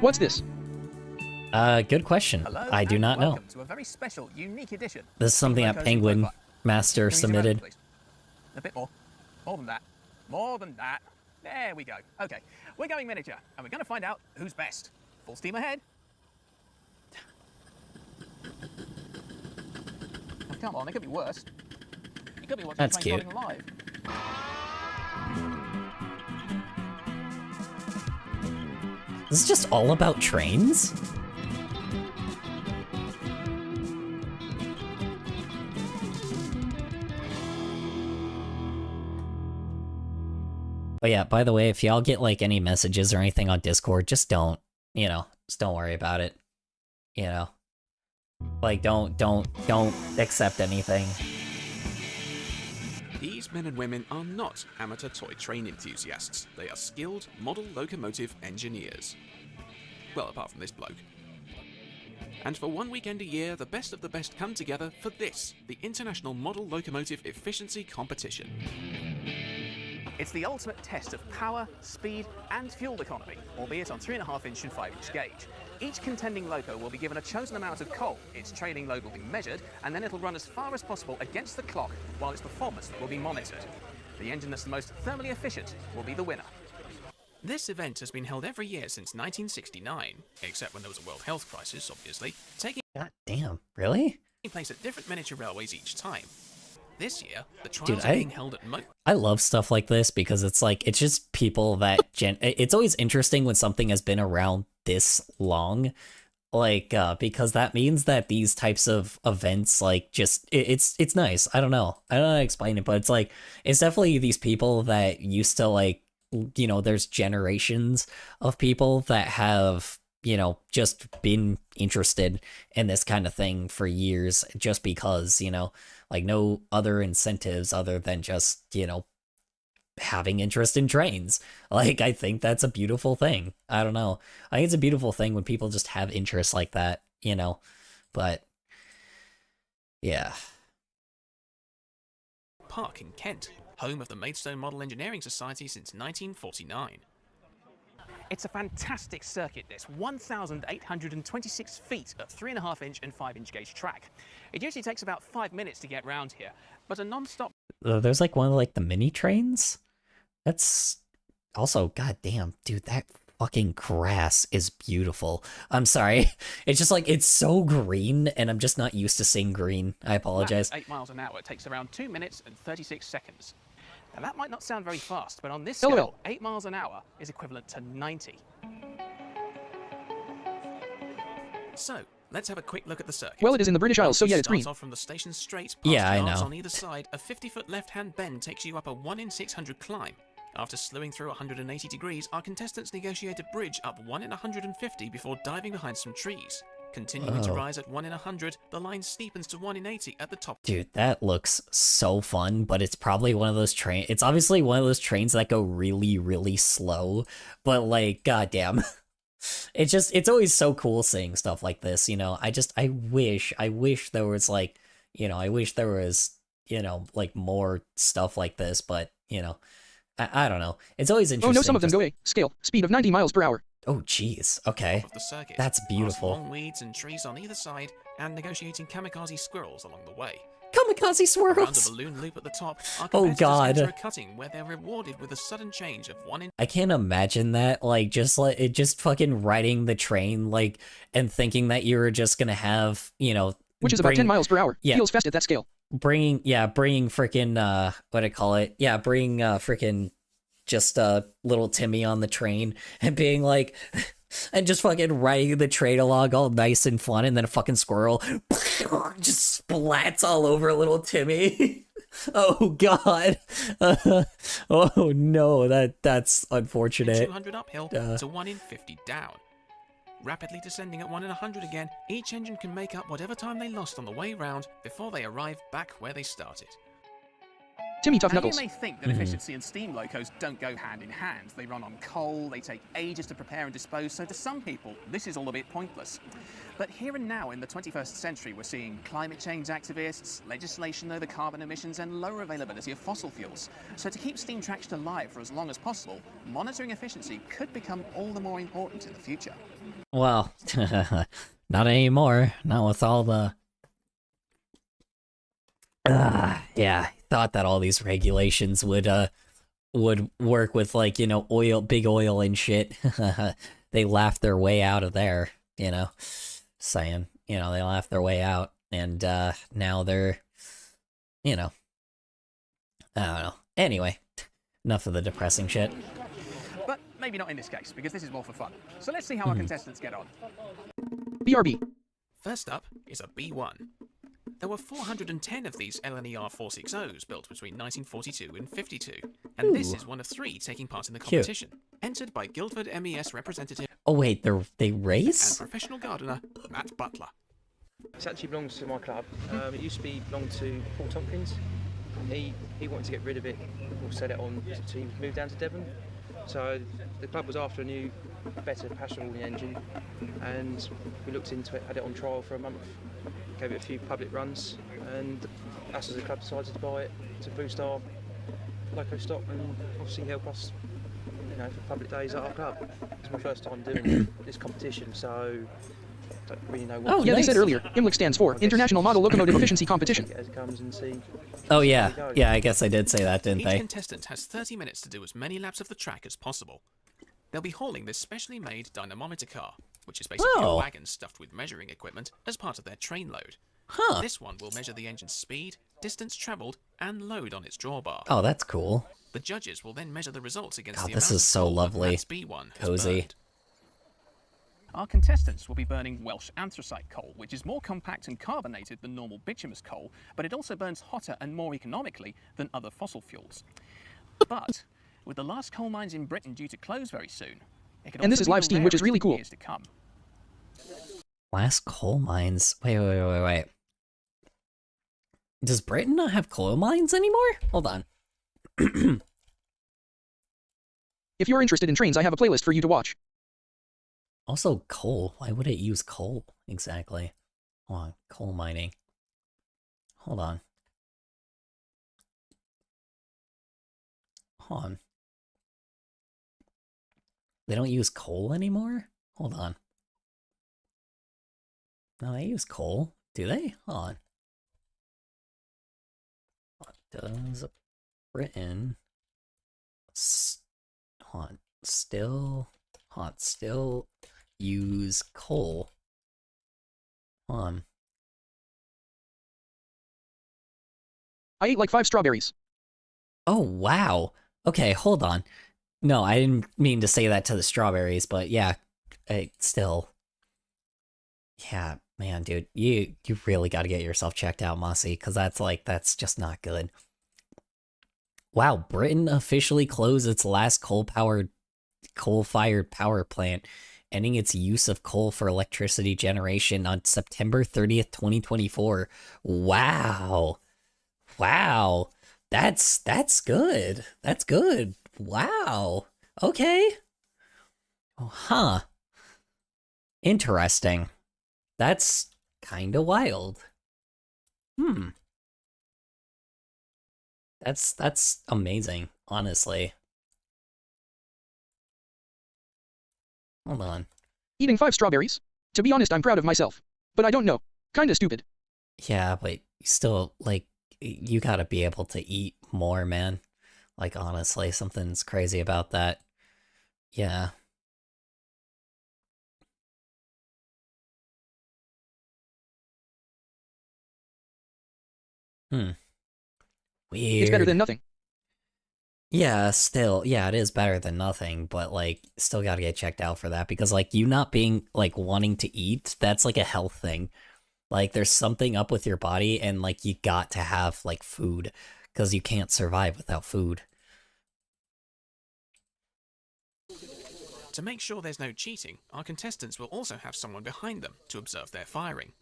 What's this? Good question. Hello, I do and not know. welcome to a very special, unique edition. This is something that Penguin Master Can we zoom out, submitted. please? A bit more. More than that. More than that. There we go. Okay, we're going miniature, and we're going to find out who's best. Full steam ahead. Oh, come on, it could be worse. You could be watching That's train cute. spotting live. This is just all about trains? But yeah, by the way, if y'all get like any messages or anything on Discord, just don't, just don't worry about it. Like don't accept anything. These men and women are not amateur toy train enthusiasts. They are skilled model locomotive engineers. Well, apart from this bloke. And for one weekend a year, the best of the best come together for this, the International Model Locomotive Efficiency Competition. It's the ultimate test of power, speed, and fuel economy, albeit on 3.5-inch and 5-inch gauge. Each contending loco will be given a chosen amount of coal, its trailing load will be measured, and then it'll run as far as possible against the clock while its performance will be monitored. The engine that's the most thermally efficient will be the winner. This event has been held every year since 1969, except when there was a world health crisis, obviously, taking God damn, really? place at different miniature railways each time. This year, the trials Dude, are being held at I love stuff like this because it's like, it's just people that it's always interesting when something has been around this long, like, because that means that these types of events, like, just, it's nice. I don't know how to explain it, but it's like, it's definitely these people that used to, like, you know, there's generations of people that have, you know, just been interested in this kind of thing for years just because, you know, like no other incentives other than just, you know, having interest in trains. Like, I think that's a beautiful thing. I don't know. I think it's a beautiful thing when people just have interests like that, you know, but yeah. Park in Kent, home of the Maidstone Model Engineering Society since 1949. It's a fantastic circuit, this 1,826 feet of 3.5-inch and 5-inch gauge track. It usually takes about 5 minutes to get round here, but a non-stop... There's like one of like the mini trains. That's also, goddamn, dude, that fucking grass is beautiful. I'm sorry. It's just like, it's so green and I'm just not used to seeing green. I apologize. 8 miles an hour takes around 2 minutes and 36 seconds. Now that might not sound very fast, but on this LOL. scale, 8 miles an hour is equivalent to 90. So, let's have a quick look at the circuit. Well, it is in the British Isles, so yeah, it's green. Starts off from the station straight, past Yeah, I yards know. on either side, a 50-foot left-hand bend takes you up a 1 in 600 climb. After slowing through 180 degrees, our contestants negotiate a bridge up 1 in 150 before diving behind some trees. Continuing to Oh. rise at 1 in 100, the line steepens to 1 in 80 at the top. Dude, that looks so fun, but it's probably one of those it's obviously one of those trains that go really, really slow, but like, goddamn. It's always so cool seeing stuff like this, you know. I wish there was like, you know, I wish there was, you know, like more stuff like this, but, you know, I don't know. It's always Oh interesting. no, some of them just- go A. Scale. Speed of 90 miles per hour. Oh, jeez. Okay. Of the circuit. That's past beautiful. long weeds and trees on either side, and negotiating kamikaze squirrels along the way. Kamikaze Around swirls! a balloon loop at the top, our Oh, competitors God. enter a cutting where they're rewarded with a sudden change of 1 in I can't imagine that, like, just fucking riding the train, like, and thinking that you were just gonna have, you know, Which is about 10 miles per hour. Yeah. Feels fast at that scale. bringing freaking, what I call it, yeah, bringing, freaking, just, little Timmy on the train, and being like, and just fucking riding the train along all nice and fun, and then a fucking squirrel just splats all over little Timmy. Oh, God. Oh, no, that's unfortunate. 200 uphill to 1 in 50 down. Rapidly descending at 1 in 100 again, each engine can make up whatever time they lost on the way round before they arrive back where they started. Timmy Tough Now, Knuckles. you may think that efficiency and steam locos don't go hand in hand. They run on coal, they take ages to prepare and dispose, so to some people, this is all a bit pointless. But here and now in the 21st century, we're seeing climate change activists, legislation over carbon emissions, and lower availability of fossil fuels. So to keep steam traction alive for as long as possible, monitoring efficiency could become all the more important in the future. Well, not anymore. Not with all the... yeah, I thought that all these regulations would work with, like, you know, big oil and shit. They laughed their way out of there, you know. Saying, you know, they laughed their way out, and now they're, you know, I don't know. Anyway, enough of the depressing shit. But maybe not in this case, because this is more for fun. So let's see how our contestants get on. BRB. First up is a B1. There were 410 of these LNER 460s built between 1942 and 52, and this Ooh. is one of 3 taking part in the Cute. competition. Entered by Guildford MES representative Oh wait, they and race? professional gardener Matt Butler. It actually belongs to my club. It used to belong to Paul Tompkins. He wanted to get rid of it or sell it on to move down to Devon. So the club was after a new, better passion hauling engine, and we looked into it, had it on trial for a month, gave it a few public runs, and us as a club decided to buy it to boost our loco stock and obviously help us, you know, for public days at our club. It's my first time doing this competition, so I don't really know what. Oh, Yeah, they nice. said earlier, IMLIC stands for International Model Locomotive Efficiency Competition. As it comes and see. Oh yeah, yeah. I guess I did say that, didn't Each they? contestant has 30 minutes to do as many laps of the track as possible. They'll be hauling this specially made dynamometer car, which is basically Oh. a wagon stuffed with measuring equipment as part of their train load. Huh. This one will measure the engine's speed, distance travelled, and load on its drawbar. Oh, that's cool. The judges will then measure the results against God, the this amount is of so coal that lovely. Matt's B1 has Cozy. burned. Our contestants will be burning Welsh anthracite coal, which is more compact and carbonated than normal bituminous coal, but it also burns hotter and more economically than other fossil fuels. But with the last coal mines in Britain due to close very soon, it could And this also is be live the steam, which is rarest really in cool. years to come. Last coal mines. Wait. Does Britain not have coal mines anymore? Hold on. If you're interested in trains, I have a playlist for you to watch. Also, coal. Why would it use coal exactly? Hold on. Coal mining. Hold on. Hold on. They don't use coal anymore? Hold on. No, they use coal. Do they? Hold on. Does Britain hold on, still use coal? Hold on. I ate like 5 strawberries. Oh, wow. Okay, hold on. No, I didn't mean to say that to the strawberries, but yeah, still. Yeah, man, dude, you really got to get yourself checked out, Mossy, because that's just not good. Wow, Britain officially closed its last coal-fired power plant, ending its use of coal for electricity generation on September 30th, 2024. Wow. Wow. That's good. That's good. Wow. Okay. Oh, huh. Interesting. That's kind of wild. That's amazing, honestly. Hold on. Eating 5 strawberries? To be honest, I'm proud of myself. But I don't know. Kinda stupid. Yeah, but still, like, you gotta be able to eat more, man. Like, honestly, something's crazy about that. Yeah. Weird. It's better than nothing. Yeah, still, yeah, it is better than nothing, but, like, still gotta get checked out for that, because, like, you not being, like, wanting to eat, that's, like, a health thing. Like, there's something up with your body, and, like, you got to have, like, food, because you can't survive without food. To make sure there's no cheating, our contestants will also have someone behind them to observe their firing.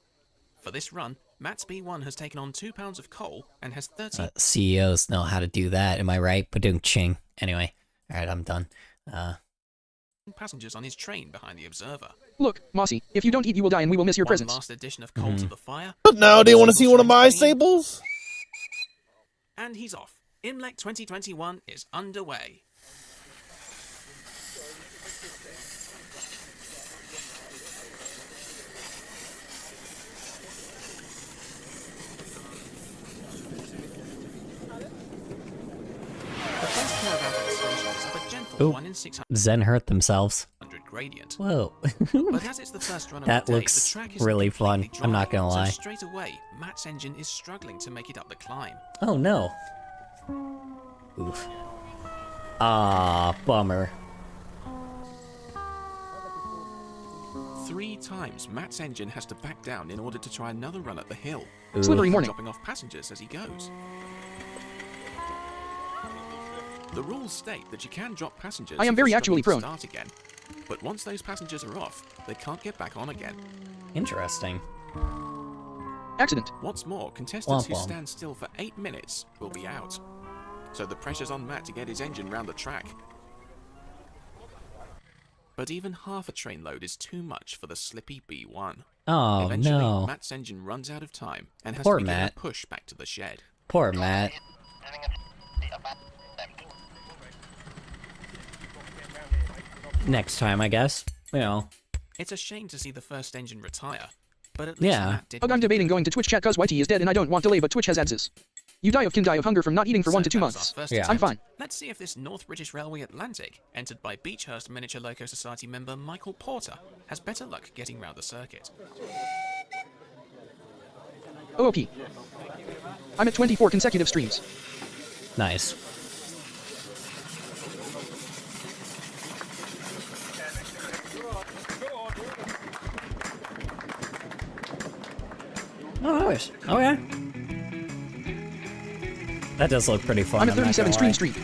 For this run, Matt's B1 has taken on 2 pounds of coal and has 30 CEOs know how to do that, am I right? Badung-ching. Anyway, alright, I'm done. passengers on his train behind the observer. Look, Mossy, if you don't eat, you will die and we will miss your One presence. last addition of coal to the fire. But now do you want to see one of my sables? And he's off. IMLEC 2021 is underway. The first caravan to the station is up a gentle Ooh. 1 in 600 Zen hurt themselves. gradient. Whoa. But as it's the first run of That the day, looks the track is really fun, completely I'm dry. not gonna lie. So straight away, Matt's engine is struggling to make it up the climb. Oh no. Oof. Ah, bummer. 3 times, Matt's engine has to back down in order to try another run at the hill. Ooh. Slippery morning. Dropping off passengers as he goes. The rules state that you can drop passengers. I am if you're very actually struggling to prone. Start again. But once those passengers are off, they can't get back on again. Interesting. Accident. What's more, contestants who Womp womp. stand still for 8 minutes will be out. So the pressure's on Matt to get his engine round the track. But even half a train load is too much for the slippy B1. Oh Eventually, no. Matt's engine runs out of time and has Poor to begin Matt. a push back to the shed. Poor Matt. next time, I guess. You know. It's a shame to see the first engine retire, but at least Yeah. Matt did. Ugh, I'm debating going to Twitch chat cause YT is dead and I don't want delay, but Twitch has ads. You can die of hunger from not eating for 1 to 2 that was our months. first Yeah. I'm attempt. fine. Let's see if this North British Railway Atlantic, entered by Beechhurst Miniature Loco Society member Michael Porter, has better luck getting round the circuit. OOP. I'm at 24 consecutive streams. Nice. Oh, nice. Okay. That does look pretty fun. I'm at not 37 gonna stream lie. streak.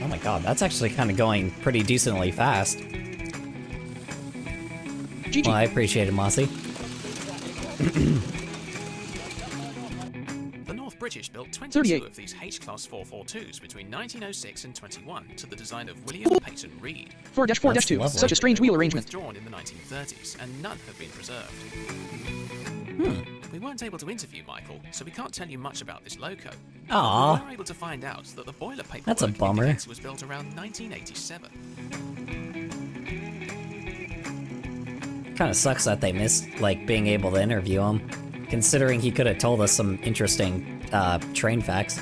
Oh my god, that's actually kind of going pretty decently fast. GG. Well, I appreciate it, Mossy. The North British built 22 38. of these H-Class 442s between 1906 and 21 to the design of William Peyton Reed. 4-4-2. That's lovely. Such a strange wheel arrangement. Withdrawn in the 1930s, and none have been preserved. We weren't able to interview Michael, so we can't tell you much about this loco. Aw. We were able to find out that the boiler paperwork That's a bummer. indicates it was built around 1987. Kind of sucks that they missed, like, being able to interview him, considering he could have told us some interesting, train facts.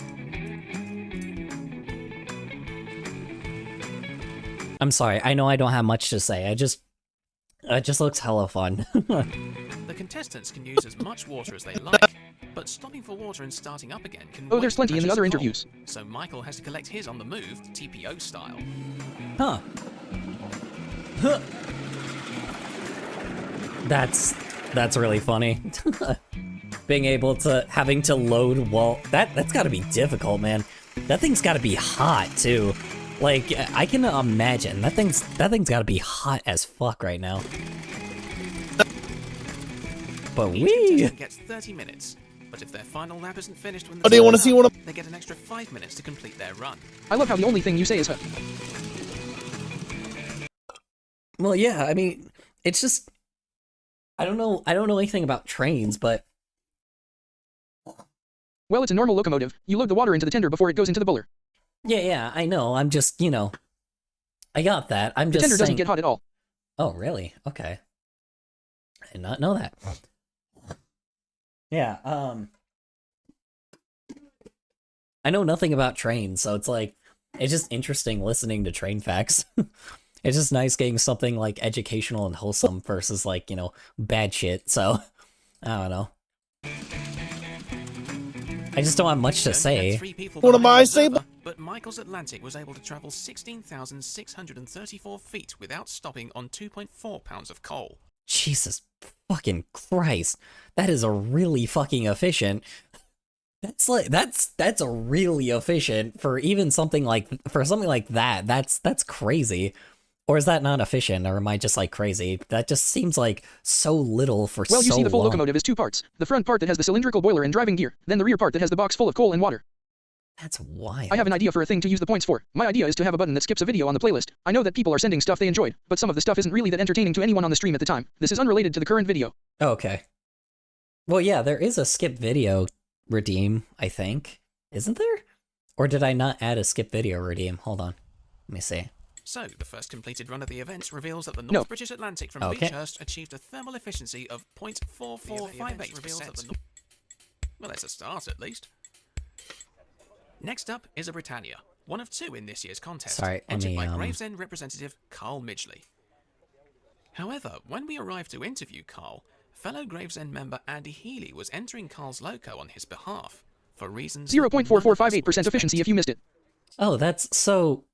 I'm sorry, I know I don't have much to say, it just looks hella fun. The contestants can use as much water as they like, but stopping for water and starting up again can Oh, there's waste plenty in the precious other coal. interviews. So Michael has to collect his on the move, TPO style. Huh. Huh. That's really funny. Being able to, having to load wall, that's gotta be difficult, man. That thing's gotta be hot, too. Like, I can imagine, that thing's gotta be hot as fuck right now. But Each we contestant gets 30 minutes, but if their final lap isn't finished when the Oh, do you time's wanna see up, one of- they get an extra 5 minutes to complete their run. I love how the only thing you say is huh. Well, yeah, I mean, it's just, I don't know anything about trains, but Well, it's a normal locomotive. You load the water into the tender before it goes into the buller. yeah, I know, I'm just, you know, I got that, I'm The just tender doesn't saying. get hot at all. Oh, really? Okay. I did not know that. Yeah, I know nothing about trains, so it's like, it's just interesting listening to train facts. It's just nice getting something like educational and wholesome versus like, you know, bad shit, so, I don't know. I just don't have much to Then say. had 3 people What am behind I the saying? observer, But Michael's Atlantic was able to travel 16,634 feet without stopping on 2.4 pounds of coal. Jesus fucking Christ. That is a really fucking efficient. That's a really efficient for even something like that. That's crazy. Or is that not efficient, or am I just like crazy? That just seems like so little for Well, you so see, the full long. locomotive is 2 parts. The front part that has the cylindrical boiler and driving gear, then the rear part that has the box full of coal and water. That's wild. I have an idea for a thing to use the points for. My idea is to have a button that skips a video on the playlist. I know that people are sending stuff they enjoyed, but some of the stuff isn't really that entertaining to anyone on the stream at the time. This is unrelated to the current video. Okay. Well, yeah, there is a skip video redeem, I think. Isn't there? Or did I not add a skip video redeem? Hold on. Let me see. So, the first completed run of the event reveals that the North No. British Atlantic from Okay. Beechhurst achieved a thermal efficiency of 0.4458%. Well, that's a start, at least. Next up is a Britannia, one of 2 in this year's contest, Sorry, let entered me, by Gravesend representative Carl Midgley. However, when we arrived to interview Carl, fellow Gravesend member Andy Healy was entering Carl's loco on his behalf, for reasons that none of us would 0.4458% efficiency expect. if you missed it. Oh, that's so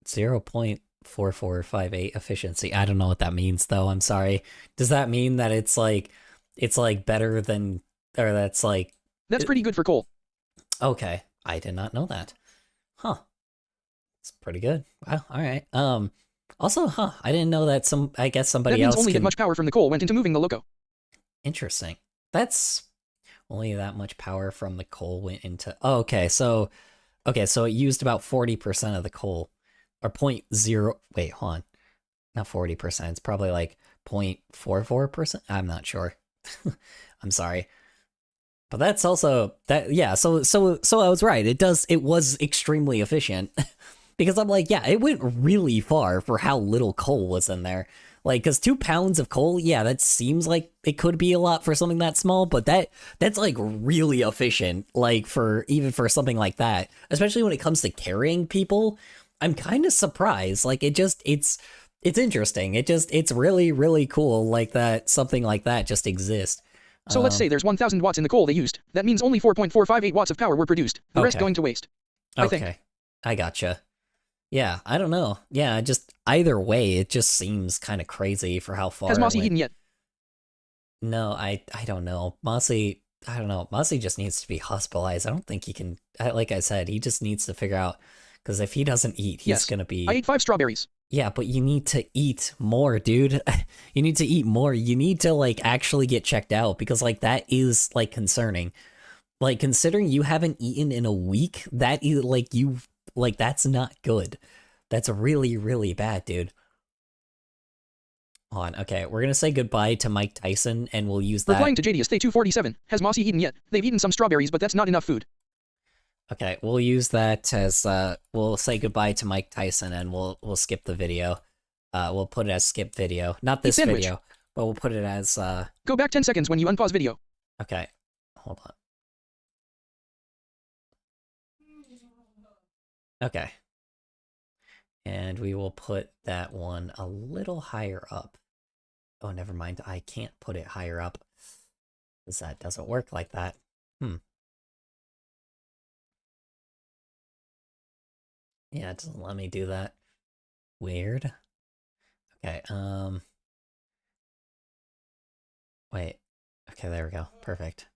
0.4458 efficiency. I don't know what that means though. I'm sorry. Does that mean that it's like better than, or that's like, That's pretty good for coal. okay. I did not know that. Huh. It's pretty good. Wow. All right. Also, I didn't know that I guess That somebody means else only can... that much power from the coal went into moving the loco. Interesting. That's only that much power from the coal went into... Oh, okay, so it used about 40% of the coal. Or 0.0... Wait, hold on. Not 40%. It's probably like 0.44%? I'm not sure. I'm sorry. But that's also... that. Yeah, so I was right. It was extremely efficient. Because I'm like, yeah, it went really far for how little coal was in there. Like, because 2 pounds of coal, yeah, that seems like it could be a lot for something that small, but that's like really efficient, like for even for something like that. Especially when it comes to carrying people, I'm kind of surprised. Like, it's interesting. It's really, really cool, like that something like that just exists. So let's say there's 1,000 watts in the coal they used. That means only 4.458 watts of power were produced. The rest Okay. going to waste. I think. Okay, I gotcha. Yeah, I don't know. Yeah, just either way, it just seems kind of crazy for how far. Has it Mossy went. eaten yet? No, I don't know. Mossy, I don't know. Mossy just needs to be hospitalized. I don't think he can. Like I said, he just needs to figure out, because if he doesn't eat, he's Yes. gonna be. I ate 5 strawberries. Yeah, but you need to eat more, dude. You need to eat more. You need to like actually get checked out, because like that is like concerning. Like, considering you haven't eaten in a week, that is like that's not good. That's really, really bad, dude. Hold on. Okay, we're gonna say goodbye to Mike Tyson, and we'll use that. Replying to JDS Stay 247. Has Mossy eaten yet? They've eaten some strawberries, but that's not enough food. Okay, we'll use that as we'll say goodbye to Mike Tyson, and we'll skip the video. We'll put it as skip video, not this sandwich. video, but we'll put it as Go back 10 seconds when you unpause video. Okay, hold on. Okay. And we will put that one a little higher up. Oh, never mind. I can't put it higher up, because that doesn't work like that. Yeah, it doesn't let me do that. Weird. Okay, wait. Okay, there we go. Perfect.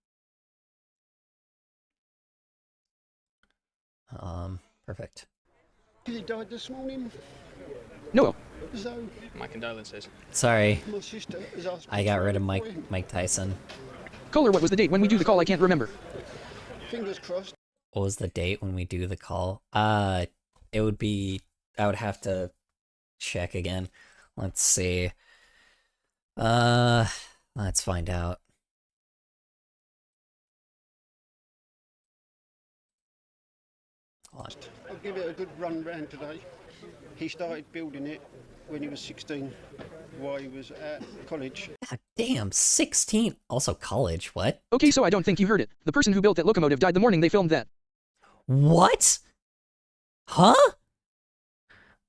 Perfect. He died this morning, No. so My condolences. Sorry, my sister has asked me I got to rid of pray for him. Mike Tyson. Kohler, what was the date when we do the call? I can't remember. Fingers crossed. What was the date when we do the call? It would be, I would have to check again. Let's see. Let's find out. Hold on. I'll give it a good run round today. He started building it when he was 16, while he was at college. God damn, 16. Also college, what? Okay, so I don't think you heard it. The person who built that locomotive died the morning they filmed that. What? Huh?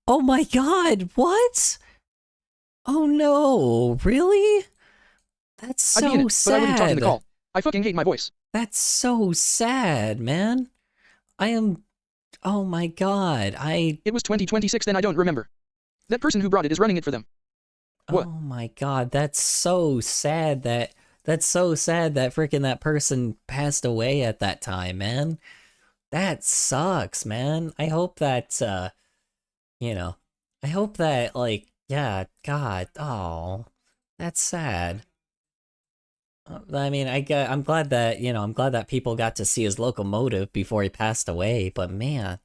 Oh my god, what? Oh no, really? That's I'd be in so it, but I wouldn't talk in the sad. call. I fucking hate my voice. That's so sad, man. I am... Oh my god, It was 2026, then I don't remember. That person who brought it is running it for them. What? Oh my god, that's so sad that... That's so sad that freaking that person passed away at that time, man. That sucks, man. I hope that, you know... I hope that, like, yeah, god, oh... That's sad. I mean, I'm glad that, you know, I'm glad that people got to see his locomotive before he passed away, but man,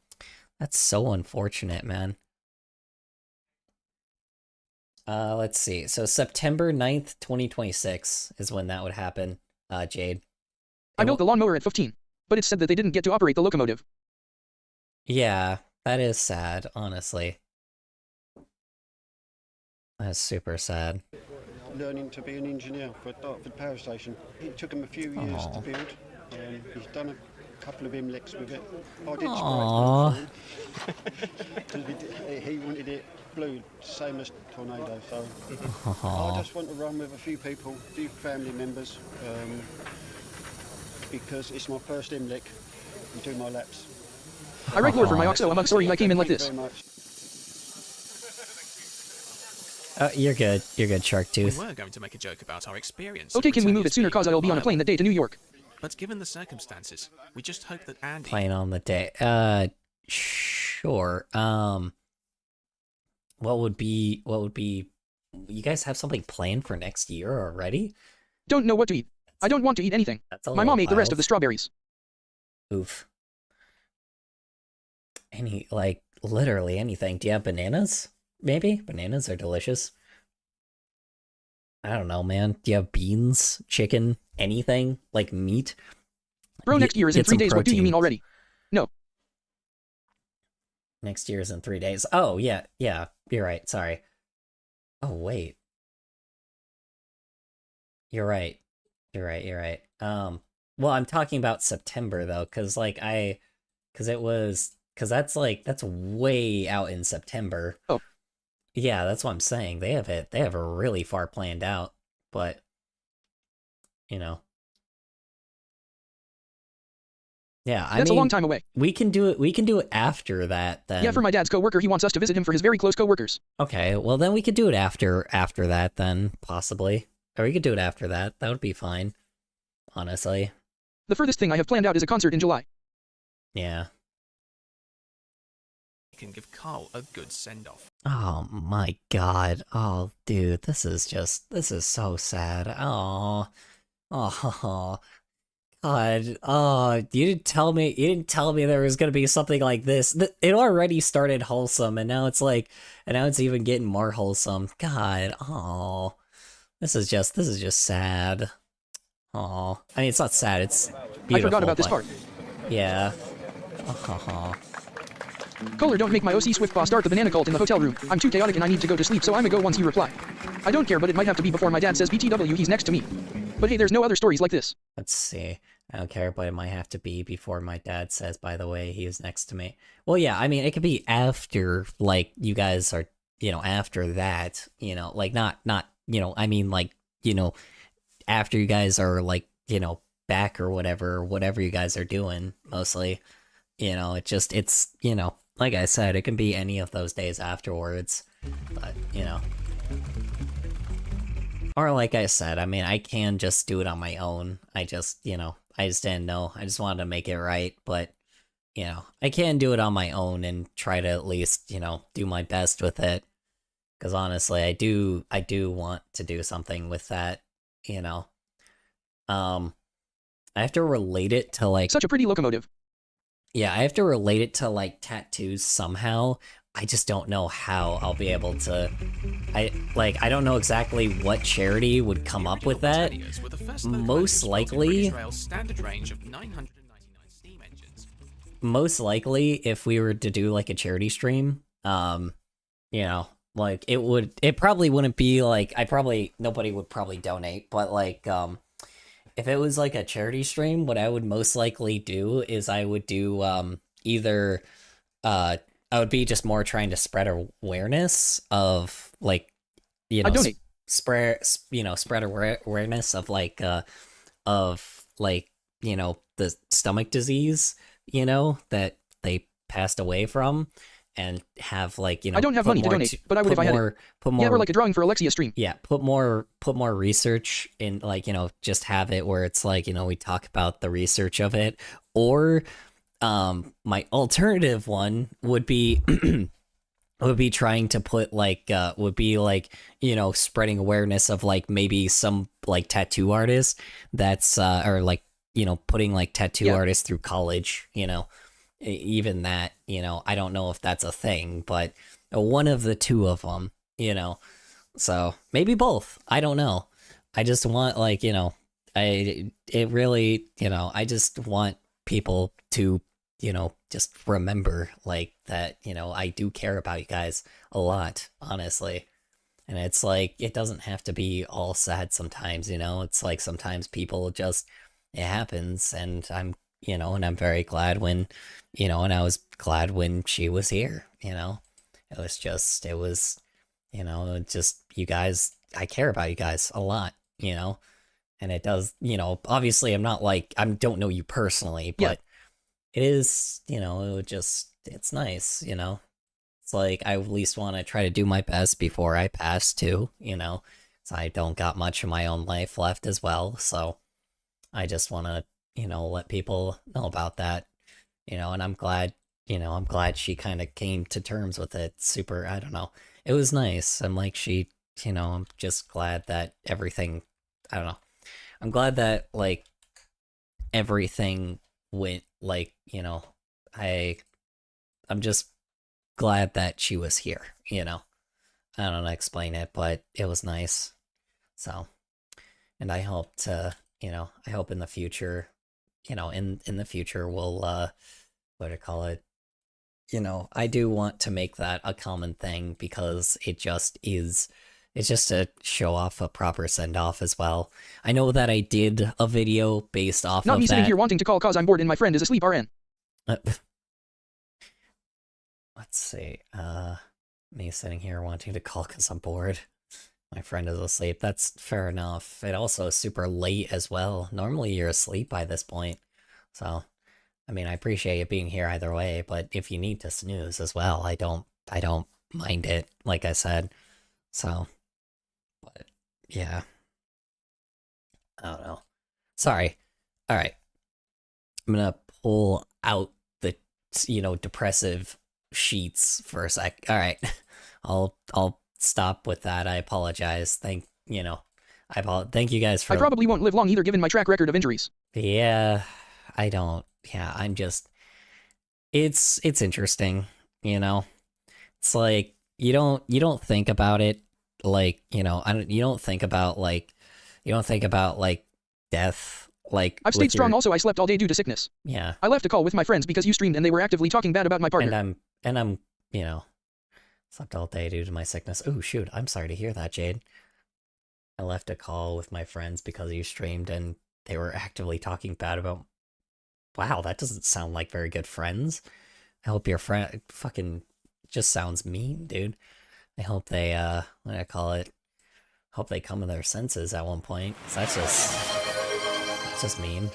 that's so unfortunate, man. Let's see. So September 9th, 2026 is when that would happen, Jade. I built the lawnmower at 15, but it said that they didn't get to operate the locomotive. Yeah, that is sad, honestly. That's super sad. Learning to be an engineer for Dartford Power Station. It took him a few years Aw. to build. He's done a couple of IMLECs with it. I did Aww. spray because he wanted it blue, same as Tornado. So Aw. I just want to run with a few people, a few family members, because it's my first IMLEC and do my laps. I write lore for my Oxo. I'm sorry I came in like Thank this. you very much. You're good. You're good, Shark We Tooth. were going to make a joke about our experience. Okay, of can we move Britannia's it sooner being cause I'll be on a plane that day to New York. But given the circumstances, we just hope that Andy... Playing on the day. Sure. What would be, you guys have something planned for next year already? Don't know what to eat. I don't want to eat anything. That's a My mom ate the rest of wild. the strawberries. Oof. Like, literally anything. Do you have bananas? Maybe? Bananas are delicious. I don't know, man. Do you have beans, chicken, anything? Like meat? Bro, next year is in Get 3 some days. What do you protein. mean already? No. Next year's in 3 days. Oh, yeah, you're right, sorry. Oh, wait. You're right. Well, I'm talking about September, though, because, like, because that's way out in September. Oh. Yeah, that's what I'm saying. They have it really far planned out, but, you know. Yeah, I That's mean, a long time away. we can do it after that, then. Yeah, for my dad's coworker, he wants us to visit him for his very close coworkers. Okay, well then we could do it after that then, possibly. Or we could do it after that. That would be fine. Honestly. The furthest thing I have planned out is a concert in July. Yeah. Can give Carl a good send-off. Oh my god. Oh, dude, this is so sad. Oh. Oh. God. Oh, you didn't tell me there was gonna be something like this. It already started wholesome, and now it's even getting more wholesome. God. Oh. This is just sad. Oh. I mean, it's not sad, it's beautiful. I forgot about this part. Yeah. Oh. Kohler, don't make my OC Swift boss start the banana cult in the hotel room. I'm too chaotic and I need to go to sleep, so I'ma go once you reply. I don't care, but it might have to be before my dad says BTW he's next to me. But hey, there's no other stories like this. Let's see. I don't care, but it might have to be before my dad says, by the way, he is next to me. Well, yeah, I mean, it could be after, like, you guys are, after that, like, not, I mean, like, after you guys are, like, back or whatever you guys are doing, mostly. It's, like I said, it can be any of those days afterwards, but, Or like I said, I mean, I can just do it on my own. I just didn't know. I just wanted to make it right, but, I can do it on my own and try to at least, do my best with it. Because honestly, I do want to do something with that, I have to relate it to, like... Such a pretty locomotive. Yeah, I have to relate it to, like, tattoos somehow. I just don't know how I'll be able to... I don't know exactly what charity would come up with that. Most likely... Most likely, if we were to do, like, a charity stream, like, it probably wouldn't be, like, nobody would probably donate, but, like, if it was, like, a charity stream, what I would most likely do is I would do, either, I would be just more trying to spread awareness of, like, spread awareness of, like, the stomach disease, that they passed away from, and have, like, I don't have money to donate, but I would if I had it. Yeah, or like a drawing for Alexia stream. Yeah, put more research in, like, just have it where it's like, we talk about the research of it. Or my alternative one would be trying to put, like, spreading awareness of, like, maybe some, like, tattoo artist that's or, like, putting, like, tattoo artists through college, even that, I don't know if that's a thing, but one of the two of them, so maybe both. I don't know. I just want, like, I just want people to, just remember, like, that, I do care about you guys a lot, honestly. And it's like, it doesn't have to be all sad sometimes, it's like sometimes people just, it happens, and I'm very glad when, and I was glad when she was here, it was just, you guys, I care about you guys a lot, and it does, obviously I'm not like, I don't know you personally, but it is, it's nice, it's like, I at least want to try to do my best before I pass too, so I don't got much of my own life left as well, so I just want to, let people know about that, and I'm glad, she kind of came to terms with it. Super, I don't know. It was nice. I'm like, I'm just glad that everything, I don't know. I'm glad that, like, everything went, like, I'm just glad that she was here, I don't know how to explain it, but it was nice. So, and I hope to, I hope in the future, in the future we'll, what do you call it? you know, I do want to make that a common thing because it just is. It's just to show off a proper send-off as well. I know that I did a video based off Not of me that. sitting here wanting to call cause I'm bored and my friend is asleep, RN. Let's see. Me sitting here wanting to call because I'm bored. My friend is asleep. That's fair enough. It also is super late as well. Normally you're asleep by this point. So, I mean, I appreciate you being here either way, but if you need to snooze as well, I don't mind it, like I said. So, but yeah. I don't know. Sorry. All right. I'm going to pull out the, you know, depressive sheets for a sec. All right. I'll stop with that. I apologize. Thank you guys for... I probably won't live long either given my track record of injuries. Yeah, I don't. Yeah, I'm just... It's interesting, you know? It's like, you don't think about it, like, you know, you don't think about, like, death, like... I've stayed strong also. I slept all day due to sickness. Yeah. I left a call with my friends because you streamed and they were actively talking bad about my partner. And I'm, you know, slept all day due to my sickness. Oh, shoot. I'm sorry to hear that, Jade. I left a call with my friends because you streamed and they were actively talking bad about... Wow, that doesn't sound like very good friends. I hope your friend fucking just sounds mean, dude. I hope they, what do I call it? Hope they come to their senses at one point. 'Cause that's just mean.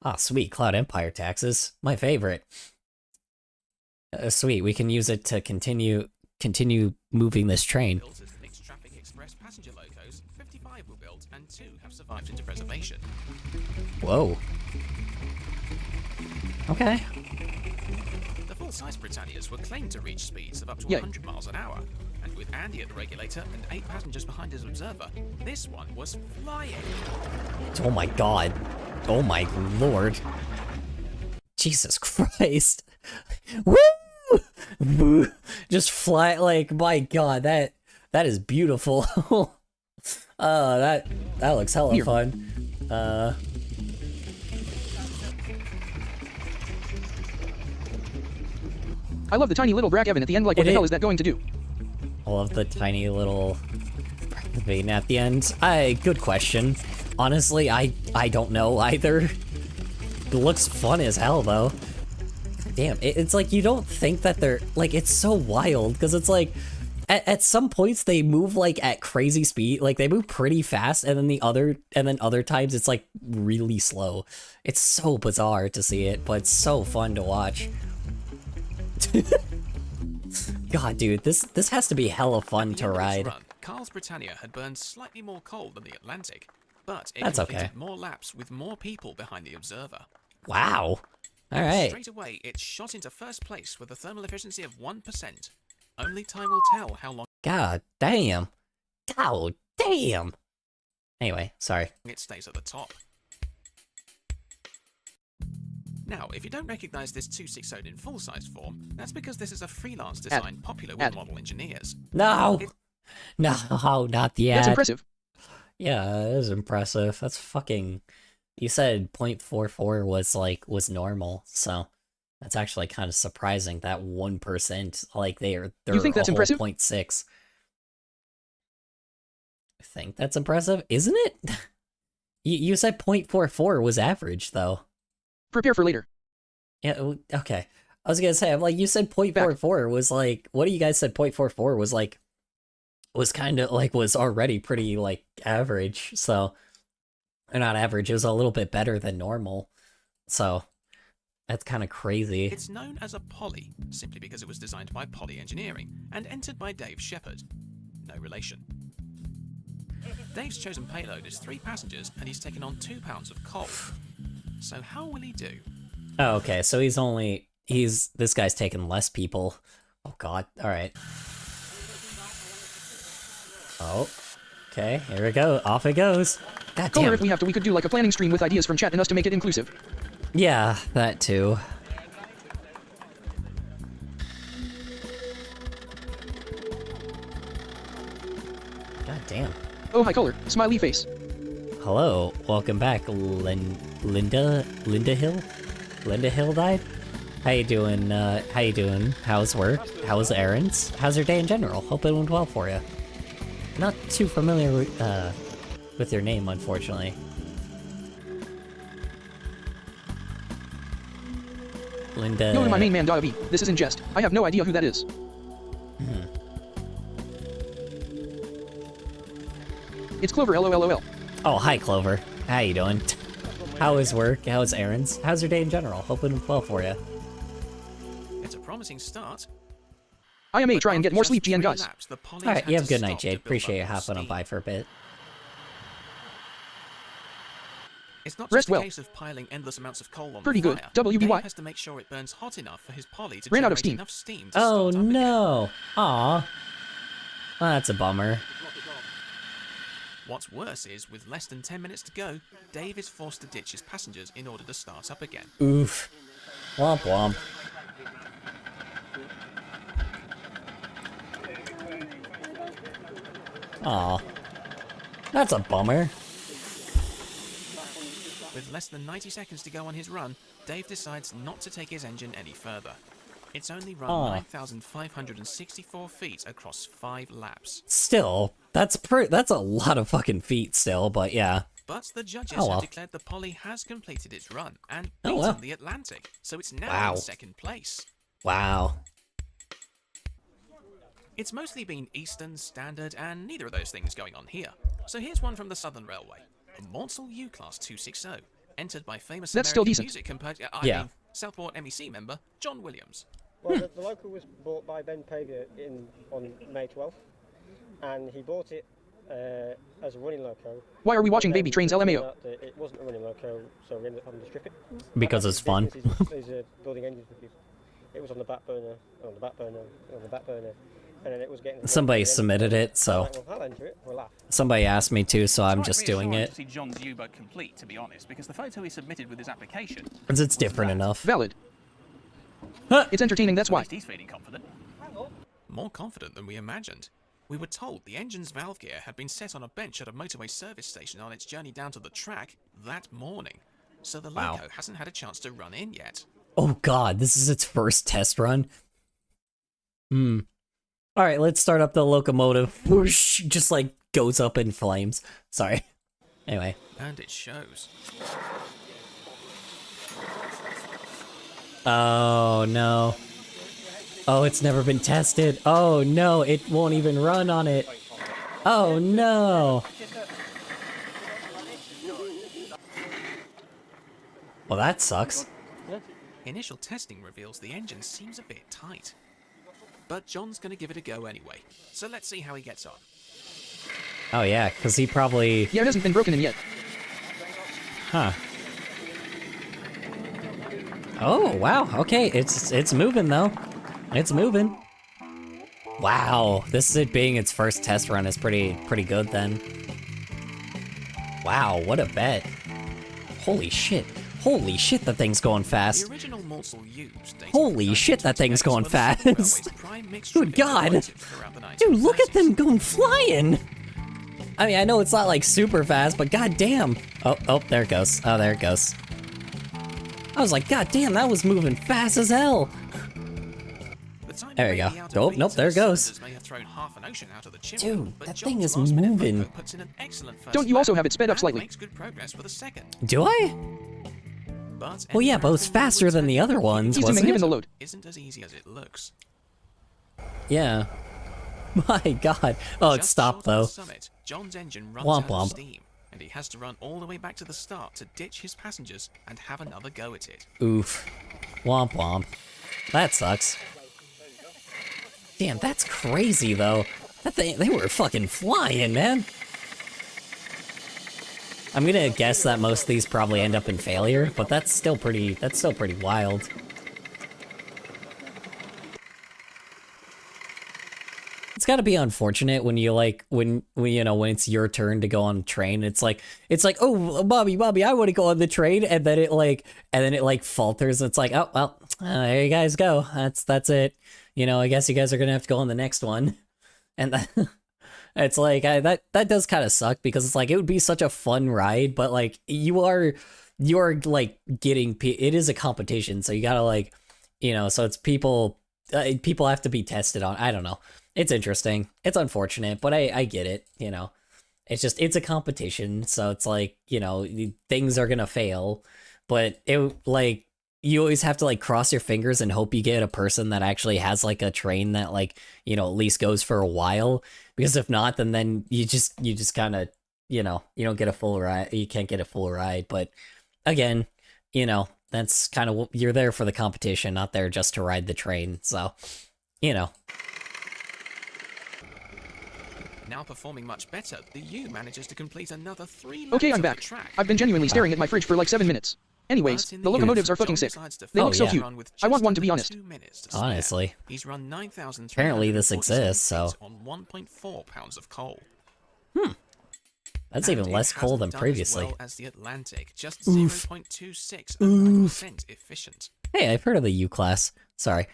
Ah, sweet. Cloud Empire taxes. My favorite. Sweet. We can use it to continue moving this train. Built as mixed traffic express passenger locos, 55 were built and 2 have survived into preservation. Whoa. Okay. The full-size Britannias were claimed to reach speeds of up to Yeah. 100 miles an hour, and with Andy at the regulator and 8 passengers behind his observer, this one was flying. Oh my god. Oh my lord. Jesus Christ. Woo! Woo! Just fly, like, my god, that is beautiful. That looks hella Here. fun. I love the tiny little Brack Evan at the end, like what the hell is that going to do? I love the tiny little vein at the end. Good question. Honestly, I don't know either. It looks fun as hell, though. Damn, it's like you don't think that they're... Like, it's so wild, because it's like... At some points, they move, like, at crazy speed. Like, they move pretty fast, and then other times, it's, like, really slow. It's so bizarre to see it, but it's so fun to watch. God, dude, this has to be hella fun to ride. Run, Carl's Britannia had burned slightly more coal than the Atlantic, but it That's completed okay. more laps with more people behind the observer. Wow. All right. Straight away, it shot into first place with a thermal efficiency of 1%. Only time will tell how long God damn. God damn. Anyway, sorry. it stays at the top. Now, if you don't recognise this 260 in full-size form, that's because this is a freelance design popular with model engineers. No. No, not the ad. That's impressive. Yeah, it is impressive. That's fucking... You said 0.44 was normal, so that's actually kind of surprising that 1%, like they're You think that's a whole impressive? 0.6. I think that's impressive, isn't it? You said 0.44 was average, though. Prepare for later. Yeah, okay. I was gonna say, I'm like, you said 0.44 was like, what do you guys said 0.44 was like, was kind of like, was already pretty like average, so, or not average, it was a little bit better than normal, so, that's kind of crazy. It's known as a Poly, simply because it was designed by Poly Engineering and entered by Dave Shepard. No relation. Dave's chosen payload is 3 passengers and he's taken on 2 pounds of coal. So how will he do? Oh, okay, so this guy's taking less people. Oh god, alright. Oh, okay, here we go, off it goes. God Color, damn. if we have to, we could do like a planning stream with ideas from chat and us to make it inclusive. Yeah, that too. God damn. Oh, hi, Color. Smiley face. Hello, welcome back, Linda Hill? Linda Hill died? How you doing? How you doing? How's work? How's errands? How's your day in general? Hope it went well for you. Not too familiar with your name, unfortunately. Linda. Go to my main man, Davi. This is in jest. I have no idea who that is. It's Clover, LOLOL. Oh, hi, Clover. How you doing? How is work? How's errands? How's your day in general? Hope it went well for you. It's a promising start. I may try and But get more after sleep, just GN 3 guys. laps, the Pollies Alright, had you have a to good night, stop to Jade. build Appreciate you up more hopping on steam. by for a bit. It's not Rest just a well. case of piling endless amounts of coal on Pretty the good. fire. WBY. Dave has to make sure it burns hot enough for his Polly to Ran out of generate steam. enough steam to Oh start up again. no! Aw. Well, that's a bummer. What's worse is, with less than 10 minutes to go, Dave is forced to ditch his passengers in order to start up again. Oof. Womp womp. Aw. That's a bummer. With less than 90 seconds to go on his run, Dave decides not to take his engine any further. It's only run Aw. 9,564 feet across 5 laps. Still, that's a lot of fucking feet still, but yeah. But the judges Oh, well. have declared the Polly has completed its run and Oh, beaten well. the Atlantic, so it's now Wow. in second place. Wow. It's mostly been Eastern, Standard, and neither of those things going on here. So here's one from the Southern Railway. A Maunsell U-Class 260, entered by famous That's still American decent. music composer, Yeah. Southport MEC member, John Williams. Well, the local was bought by Ben Pavia on May 12th, and he bought it as a running loco. Why are we watching But then Baby Trains it turned LMAO? out that it wasn't a running loco, so we ended up having to strip it. Because And it's fun. that's the business is building engines for people. It was on the back burner, on the back burner, on the back burner, and then it was getting... Somebody submitted it, I'm so like, well, I'll enter it, we'll laugh. somebody asked me to, so I'm Quite just doing reassuring it. to see John's U-boat complete, to be honest, because the photo he submitted with his application. 'Cause it's different enough. Valid. Huh. It's entertaining, that's At why. least he's feeling confident. More confident than we imagined. We were told the engine's valve gear had been set on a bench at a motorway service station on its journey down to the track that morning, so the Wow. loco hasn't had a chance to run in yet. Oh god, this is its first test run? Alright, let's start up the locomotive. Whoosh, just like goes up in flames. Sorry. Anyway. And it shows. Oh no. Oh, it's never been tested. Oh no, it won't even run on it. Oh no. Well, that sucks. Initial testing reveals the engine seems a bit tight. But John's gonna give it a go anyway, so let's see how he gets on. Oh yeah, because he probably... Yeah, it hasn't been broken in yet. Huh. Oh, wow. Okay, it's moving though. It's moving. Wow, this is it being its first test run is pretty good then. Wow, what a bet. Holy shit. Holy shit, that thing's going fast. The original Maunsell used dated Holy from shit, that thing's 1920s going were the Southern fast. Railway's prime mixed Good shipping God. locomotive throughout the Dude, look at 1930s. them going flying. I mean, I know it's not like super fast, but goddamn. Oh, there it goes. Oh, there it goes. I was like, god damn, that was moving fast as hell. The time There we may go. be out of Oh, beat, nope, there it and goes. cylinders may have thrown half an ocean out of the chimney, Dude, but that John's thing is last-minute moving. loco puts in an excellent first Don't you also lap have it sped up and slightly? makes good progress for the second. Do I? But Well, yeah, any but it's marathon faster than the other ones, Easy wasn't given the it? load. isn't as easy as it looks. Yeah. My god. Oh, it Just stopped short of though. the summit, John's engine runs Womp out of womp. steam, and he has to run all the way back to the start to ditch his passengers and have another go at it. Oof. Womp womp. That sucks. Damn, that's crazy though. That thing, they were fucking flying, man. I'm gonna guess that most of these probably end up in failure, but that's still pretty wild. It's gotta be unfortunate when you like, when you know, when it's your turn to go on a train, it's like, oh, Bobby, I wanna go on the train, and then it like falters, it's like, oh, well, there you guys go, that's it. You know, I guess you guys are gonna have to go on the next one. And that, it's like, that does kind of suck, because it's like, it would be such a fun ride, but like, you are like getting, it is a competition, so you gotta like, You know, so it's people people have to be tested on. I don't know. It's interesting. It's unfortunate, but I get it, you know. It's a competition, so it's like, you know, things are gonna fail, but like, you always have to like cross your fingers and hope you get a person that actually has like a train that like, you know, at least goes for a while, because if not, then you just kind of, you know, you don't get a full ride, you can't get a full ride. But again, you know, that's kind of, you're there for the competition, not there just to ride the train, so, you know. Now performing much better, the U manages to complete another 3 laps Okay, I'm of the back. track. I've been genuinely staring at my fridge for like 7 minutes. Anyways, But in the locomotives are fucking John sick. decides to They Oh, look so yeah. cute. run with I want just one to be under honest. 2 minutes to spare. Honestly. He's run 9,000 Apparently this exists, so. on 1.4 pounds of coal. That's And even it less coal hasn't than done previously. As well as the Atlantic, just Oof. 0.26 of 9% efficient. Hey, I've heard of the U-Class. Sorry.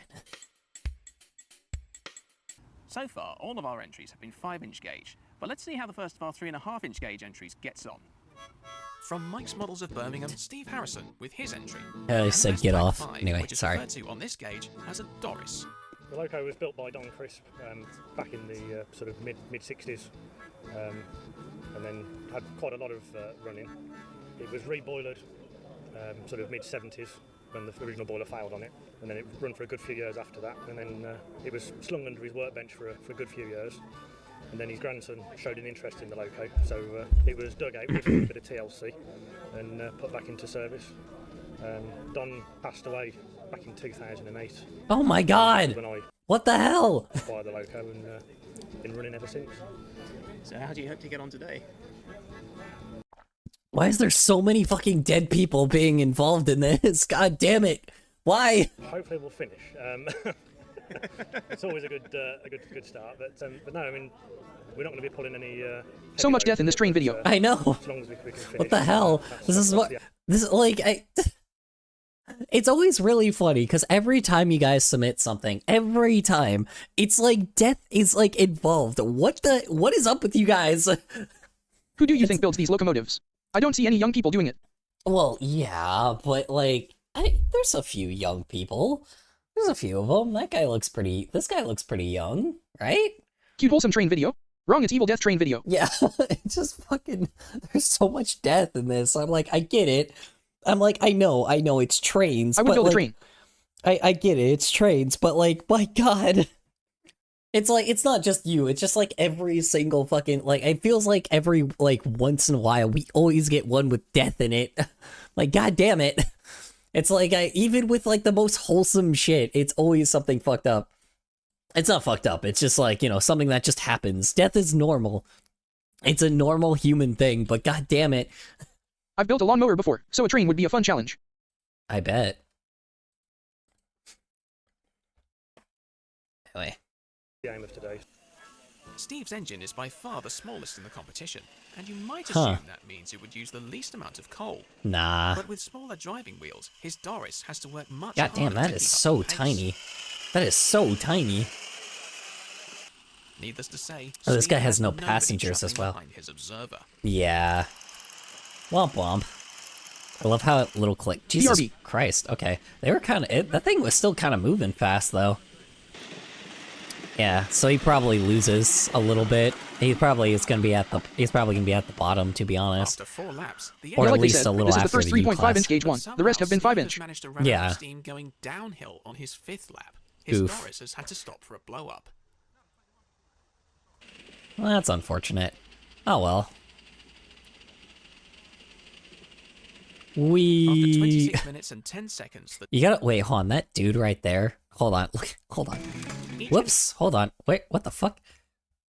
So far, all of our entries have been 5-inch gauge, but let's see how the first of our 3.5-inch gauge entries gets on. From Mike's Models of Birmingham, Steve Harrison with his entry. I And said Best get Pack off. 5, Anyway, which is sorry. referred to on this gauge as a Doris. The loco was built by Don Crisp back in the sort of mid 60s, and then had quite a lot of running. It was reboilered sort of mid 70s when the original boiler failed on it, and then it run for a good few years after that, and then it was slung under his workbench for a good few years. And then his grandson showed an interest in the loco, so it was dug out with a bit of TLC and put back into service. Don passed away back in 2008. Oh my god! When I What the hell? acquired the loco and been running ever since. So how do you hope to get on today? Why is there so many fucking dead people being involved in this? God damn it! Why? Hopefully we'll finish. It's always a good start, but no, I mean, we're not going to be pulling any. So much death in this train video. I know. As long as we can finish. What the hell? This is what. This is like. It's always really funny because every time you guys submit something, every time it's like death is like involved. What is up with you guys? Who do you think builds these locomotives? I don't see any young people doing it. Well, yeah, but like, there's a few young people. There's a few of them. This guy looks pretty young, right? Cute wholesome train video. Wrong, it's evil death train video. Yeah, it's just fucking, there's so much death in this. I'm like, I get it. I'm like, I know, it's trains. I would but build like, a train. I get it, it's trains, but like, my god. It's like, it's not just you, it's just like every single fucking, like, it feels like every, like, once in a while, we always get one with death in it. Like, god damn it. It's like, even with, like, the most wholesome shit, it's always something fucked up. It's not fucked up, it's just like, you know, something that just happens. Death is normal. It's a normal human thing, but god damn it. I've built a lawnmower before, so a train would be a fun challenge. I bet. Anyway. The aim of today. Steve's engine is by far the smallest in the competition, and you might assume that means it would use the least amount of coal. Nah. But with smaller driving wheels, his Doris has to work much God harder damn, that to is keep up so the pace. tiny. That is so tiny. Needless to say, Oh, this Steve guy has had no nobody passengers as shuffling well. behind his observer. Yeah. Womp womp. I love how it little click. Jesus BRB. Christ. Okay. They were kind of, that thing was still kind of moving fast though. Yeah, so he probably loses a little bit. He's probably gonna be at the bottom, to be honest. After 4 laps, the Or Yeah, at like they least said, a little this is the after first the U 3.5 class. inch gauge one. The rest have been 5 Steve inch. has managed to run Yeah. out of steam going downhill on his 5th lap. His Oof. Doris has had to stop for a blow up. Well, that's unfortunate. Oh well. After We. 26 minutes and 10 seconds, the You gotta wait. Hold on, that dude right there. Hold on. Hold on. Whoops. Hold on. Wait. What the fuck?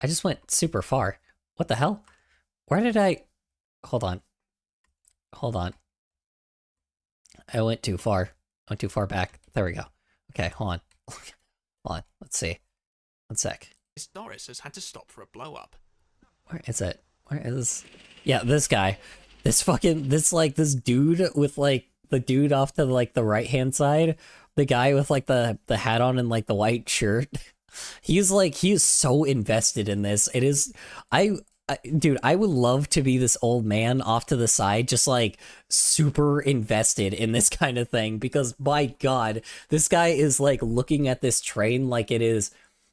I just went super far. What the hell? Where did I? Hold on. Hold on. I went too far. I went too far back. There we go. Okay. Hold on. Hold on. Let's see. One sec. his Doris has had to stop for a blow up. Where is it? Where is? Yeah, this guy. This fucking, this dude with like, the dude off to like the right hand side. The guy with like the hat on and like the white shirt. He is so invested in this. It is, dude, I would love to be this old man off to the side, just like super invested in this kind of thing, because my God, this guy is like looking at this train like it is,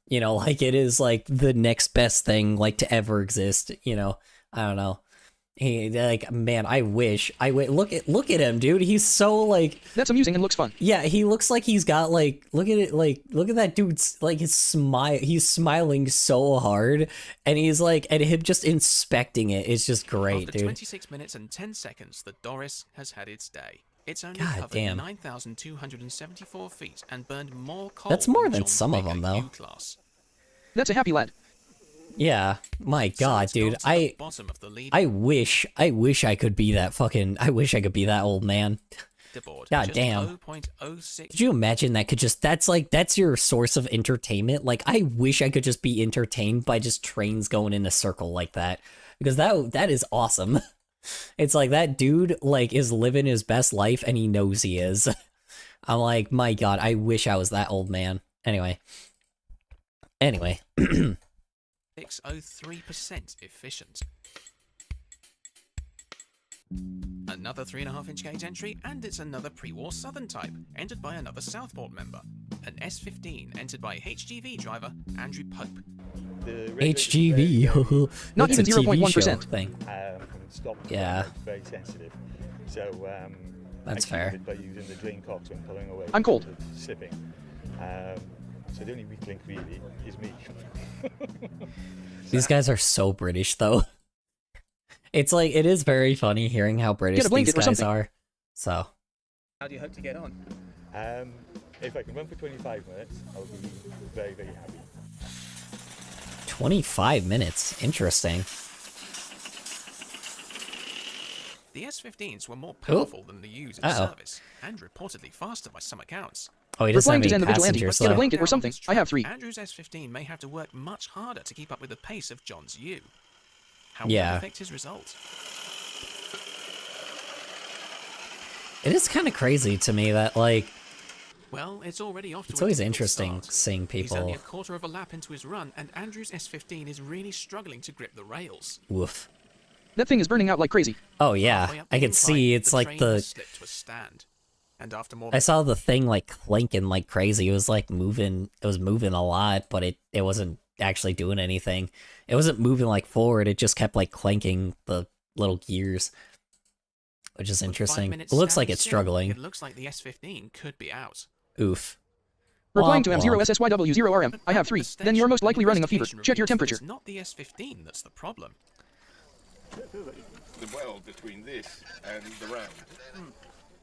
you know, like it is like the next best thing like to ever exist, you know. I don't know. He like, man, I wish look at him, dude. He's so like, That's amusing and looks fun. yeah, he looks like he's got like, look at it, like look at that dude's like his smile. He's smiling so hard, and he's like, and him just inspecting it is just great, After dude. 26 minutes and 10 seconds, the Doris has had its day. It's only God covered damn. 9,274 feet and burned more coal That's more than John some of Baker them, though. U-class. That's a happy lad. Yeah, my God, it's dude. got to the bottom of the lead I wish I could be that fucking. I wish I could be that old man. leaderboard. God Just damn. 0.06. Could you imagine that could just, that's your source of entertainment? Like, I wish I could just be entertained by just trains going in a circle like that. Because that is awesome. It's like that dude, like, is living his best life and he knows he is. I'm like, my God, I wish I was that old man. Anyway. 603% efficient. Another 3.5-inch gauge entry, and it's another pre-war Southern type, entered by another Southport member. An S15 entered by HGV driver Andrew Pope. HGV. Not That's even a TV 0.1%. show thing. Yeah. Very sensitive. So That's I fair. keep it by using the drain cocks when pulling away. I'm cold. from the Sipping. So the only weak link really is me. These guys are so British, though. It's like, it is very funny hearing how British Get a blanket these or guys something. are. So, How do you hope to get on? If I can run for 25 minutes, I'll be very, very happy. 25 minutes. Interesting. The S15s were more powerful than the U's in Uh-oh. service, and reportedly faster by some accounts. Oh, he We're doesn't have flying to any Zen the Vigilante. passengers, Get a though. blanket or something. I have 3. Andrew's S15 may have to work much harder to keep up with the pace of John's U. How will Yeah. that affect his results? It is kind of crazy to me that, like, Well, it's already off to it's a always difficult interesting start. seeing He's only people. a quarter of a lap into his run, and Andrew's S15 is really struggling to grip the rails. Woof. That thing is burning out like crazy. Oh, Halfway yeah. up I the can see incline, it's the like train the. has slipped to a stand. And after more I saw the thing, like, clanking like crazy. It was, like, moving. It was moving a lot, but it wasn't actually doing anything. It wasn't moving, like, forward. It just kept, like, clanking the little gears. Which is With 5 interesting. It minutes looks like standing it's still, struggling. It looks like the S15 could be out. Oof. Replying Womp to womp. M0SSYW0RM. I have 3. Then you're most likely running a fever. Check your temperature. It's not the S15 that's the problem. The weld between this and the round.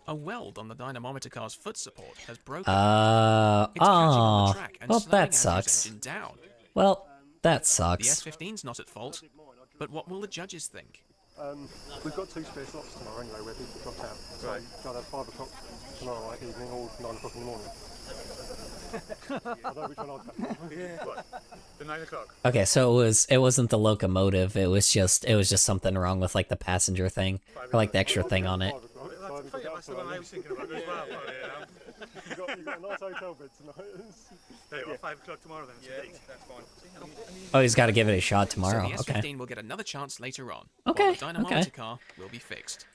A weld on the dynamometer car's foot support has broken. Oh, It's catching on the track and well, slowing that Andrew's sucks. engine down. Well, that The sucks. S15's not at fault, but what will the judges think? We've got 2 spare slots tomorrow anyway where people drop out. So either 5 o'clock tomorrow night evening or 9 o'clock in the morning. I know which one I'd go. What? The 9 o'clock. Okay, so it wasn't the locomotive. It was just something wrong with like the passenger thing or like the extra thing on it. That's the one I was thinking about as well. You've got a nice hotel bed tonight. Hey, well, 5 o'clock tomorrow then. Yeah, that's fine. Oh, he's got to give it a shot tomorrow. So the S15 Okay. will get another chance later on. Okay, While the dynamometer okay. car will be fixed.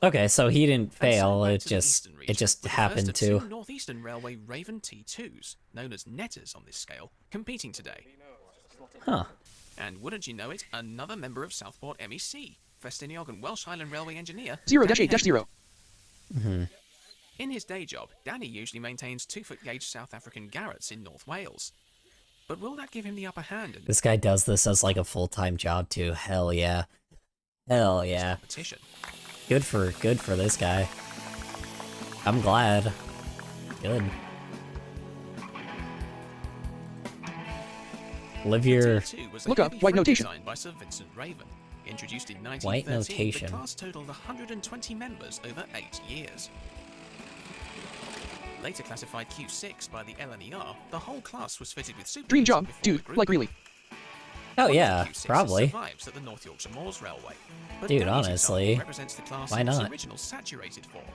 Okay, so he didn't And so fail. back It to the eastern region, just with the happened first of to. 2 Northeastern Railway Raven T2s, known as netters on this scale, competing today. Huh. And wouldn't you know it, another member of Southport MEC, Festiniog and Welsh Highland Railway engineer 0-8-0. Mm-hmm. In his day job, Danny usually maintains 2-foot gauge South African Garretts in North Wales. But will that give him the upper hand in This guy does this as like a full-time job too. Hell yeah. Hell this yeah. competition? Good for this guy. I'm glad. Good. Live your T2 was a Look up, heavy white frame notation. designed by Sir Vincent Raven. Introduced in White 1913, notation. the class totaled 120 members over 8 years. Later classified Q6 by the LNER, the whole class was fitted with super Dream job, dude. Like really. Oh yeah, probably. Survives at the North Yorkshire Moors Railway. But Dude, Danny's honestly, example represents the class why in its not? original saturated form.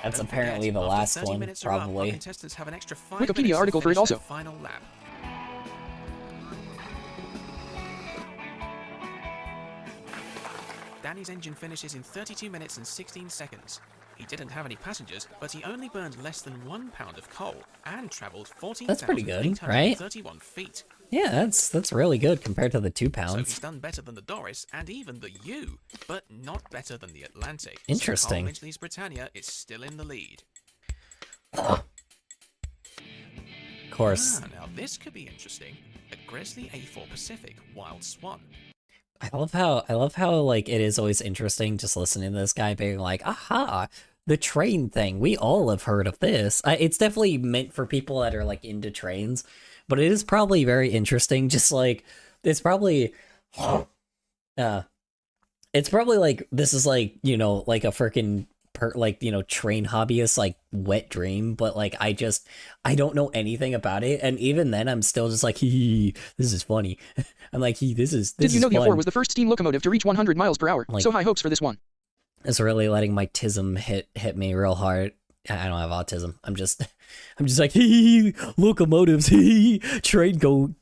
That's Don't apparently forget, the after last 30 one, minutes are up, our probably. contestants have an extra 5 Wikipedia minutes to article for it finish their also. final lap. Danny's engine finishes in 32 minutes and 16 seconds. He didn't have any passengers, but he only burned less than 1 pound of coal and travelled That's pretty good, right? 14,831 feet. Yeah, that's really good compared to the 2 So pounds. he's done better than the Doris and even the U, but not better than the Atlantic. Interesting. So Carl Lynch's Britannia is still in the lead. Of course. Ah, now this could be interesting. A Gresley A4 Pacific Wild Swan. I love how like it is always interesting just listening to this guy being like, aha, the train thing. We all have heard of this. It's definitely meant for people that are like into trains, but it is probably very interesting. Just like it's probably like this is like, you know, like a freaking like, you know, train hobbyist like wet dream, but like I don't know anything about it, and even then I'm still just like, hee, this is funny. I'm like, this is Did you know the fun. A4 was the first steam locomotive to reach 100 miles per hour? Like- So high hopes for this one. It's really letting my tism hit me real hard. I don't have autism. I'm just like, hee, locomotives, hee, train go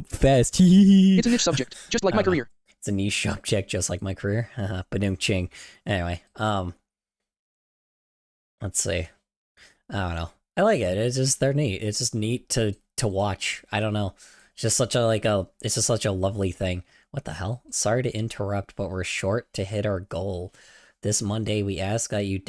fast, hee. It's a niche subject, just like my career. It's a niche subject, just like my career. Ba-dum-ching. Anyway, let's see. I don't know. I like it. It's just they're neat. It's just neat to watch. I don't know. It's just such a lovely thing. What the hell? Sorry to interrupt, but we're short to hit our goal. This Monday we ask that you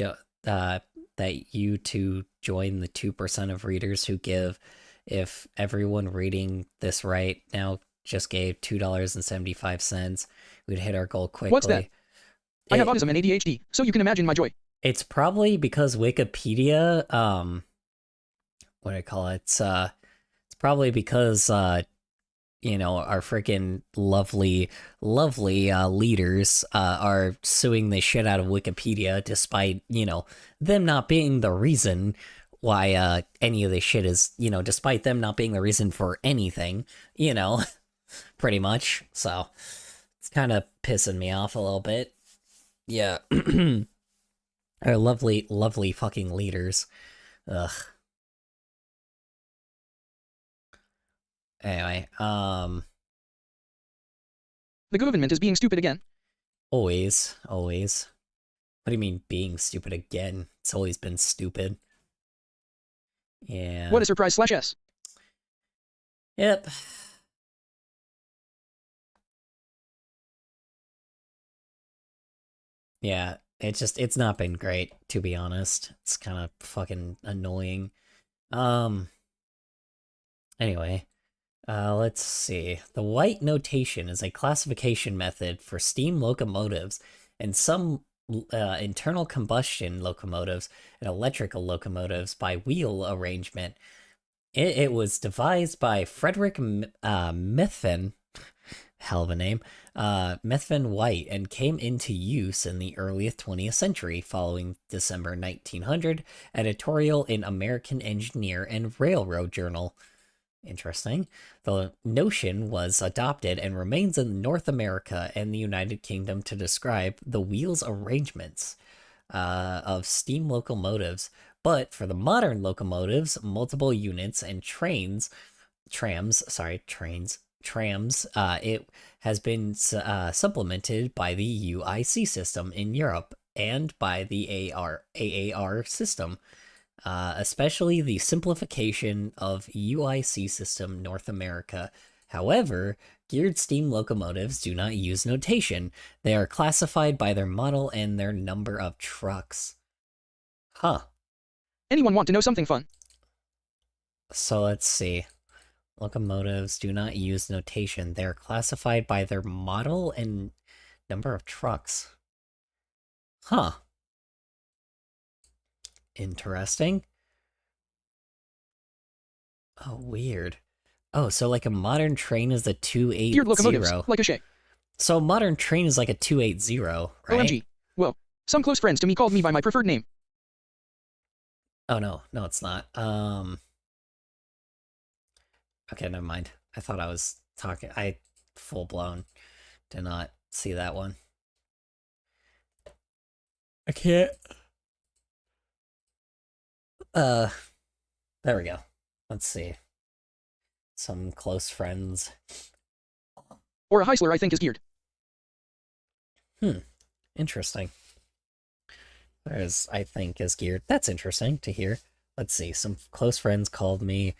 to join the 2% of readers who give. If everyone reading this right now just gave $2.75, we'd hit our goal quickly. What's that? I have autism and ADHD, so you can imagine my joy. It's probably because Wikipedia, what do I call it? It's probably because, you know, our freaking lovely leaders are suing the shit out of Wikipedia, despite, you know, them not being the reason why any of this shit is, you know, despite them not being the reason for anything, you know, pretty much. So it's kind of pissing me off a little bit. Yeah. Our lovely fucking leaders. Ugh. Anyway, The government is being stupid again. always. What do you mean being stupid again? It's always been stupid. Yeah. What a surprise /s. Yep. Yeah, it's not been great, to be honest. It's kind of fucking annoying. Anyway, let's see. The White notation is a classification method for steam locomotives and some internal combustion locomotives and electrical locomotives by wheel arrangement. It was devised by Frederick Methven, hell of a name, Methven White, and came into use in the early 20th century following December 1900 editorial in American Engineer and Railroad Journal. Interesting. The notion was adopted and remains in North America and the United Kingdom to describe the wheels arrangements of steam locomotives, but for the modern locomotives, multiple units and trams, it has been supplemented by the UIC system in Europe and by the AAR system, especially the simplification of UIC system North America. However, geared steam locomotives do not use notation. They are classified by their model and their number of trucks. Huh. Anyone want to know something fun? So let's see. Locomotives do not use notation. They're classified by their model and number of trucks. Huh. Interesting. Oh, weird. Oh, so like a modern train is a 280. Geared locomotives, like a Shay. So a modern train is like a 280, right? OMG. Whoa. Some close friends to me called me by my preferred name. Oh, no, it's not. Okay, never mind. I thought I was talking. I full blown did not see that one. I can't. there we go. Let's see. Some close friends. Or a Heisler I think is geared. Interesting. There's, I think, is geared. That's interesting to hear. Let's see. Some close friends called me